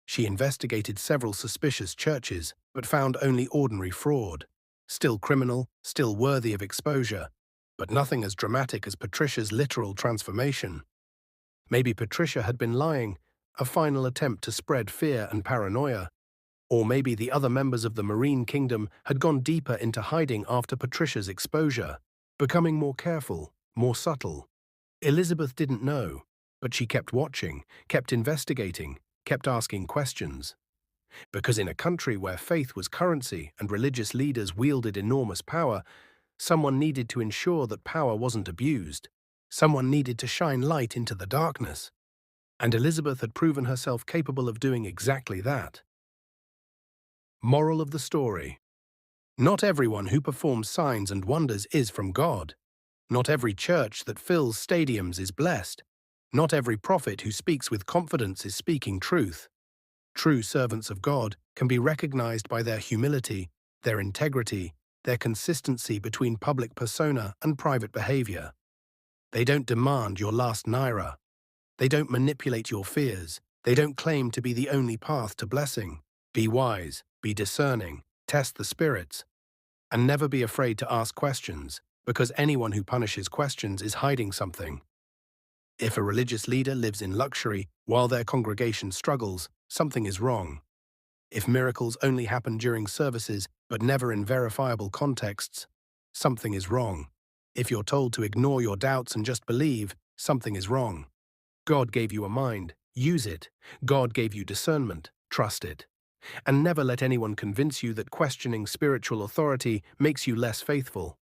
She investigated several suspicious churches, but found only ordinary fraud. Still criminal, still worthy of exposure, but nothing as dramatic as Patricia's literal transformation. Maybe Patricia had been lying, a final attempt to spread fear and paranoia. Or maybe the other members of the Marine Kingdom had gone deeper into hiding after Patricia's exposure, becoming more careful, more subtle. Elizabeth didn't know, but she kept watching, kept investigating, kept asking questions. Because in a country where faith was currency and religious leaders wielded enormous power, someone needed to ensure that power wasn't abused. Someone needed to shine light into the darkness. And Elizabeth had proven herself capable of doing exactly that. Moral of the story: not everyone who performs signs and wonders is from God. Not every church that fills stadiums is blessed. Not every prophet who speaks with confidence is speaking truth. True servants of God can be recognized by their humility, their integrity, their consistency between public persona and private behavior. They don't demand your last naira. They don't manipulate your fears. They don't claim to be the only path to blessing. Be wise, be discerning, test the spirits, and never be afraid to ask questions, because anyone who punishes questions is hiding something. If a religious leader lives in luxury while their congregation struggles, something is wrong. If miracles only happen during services but never in verifiable contexts, something is wrong. If you're told to ignore your doubts and just believe, something is wrong. God gave you a mind, use it. God gave you discernment, trust it. And never let anyone convince you that questioning spiritual authority makes you less faithful.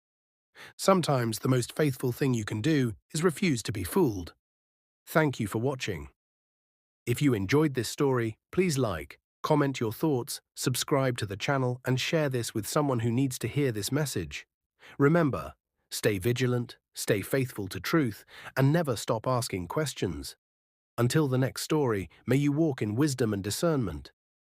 Sometimes the most faithful thing you can do is refuse to be fooled. Thank you for watching. If you enjoyed this story, please like, comment your thoughts, subscribe to the channel, and share this with someone who needs to hear this message. Remember, stay vigilant, stay faithful to truth, and never stop asking questions. Until the next story, may you walk in wisdom and discernment.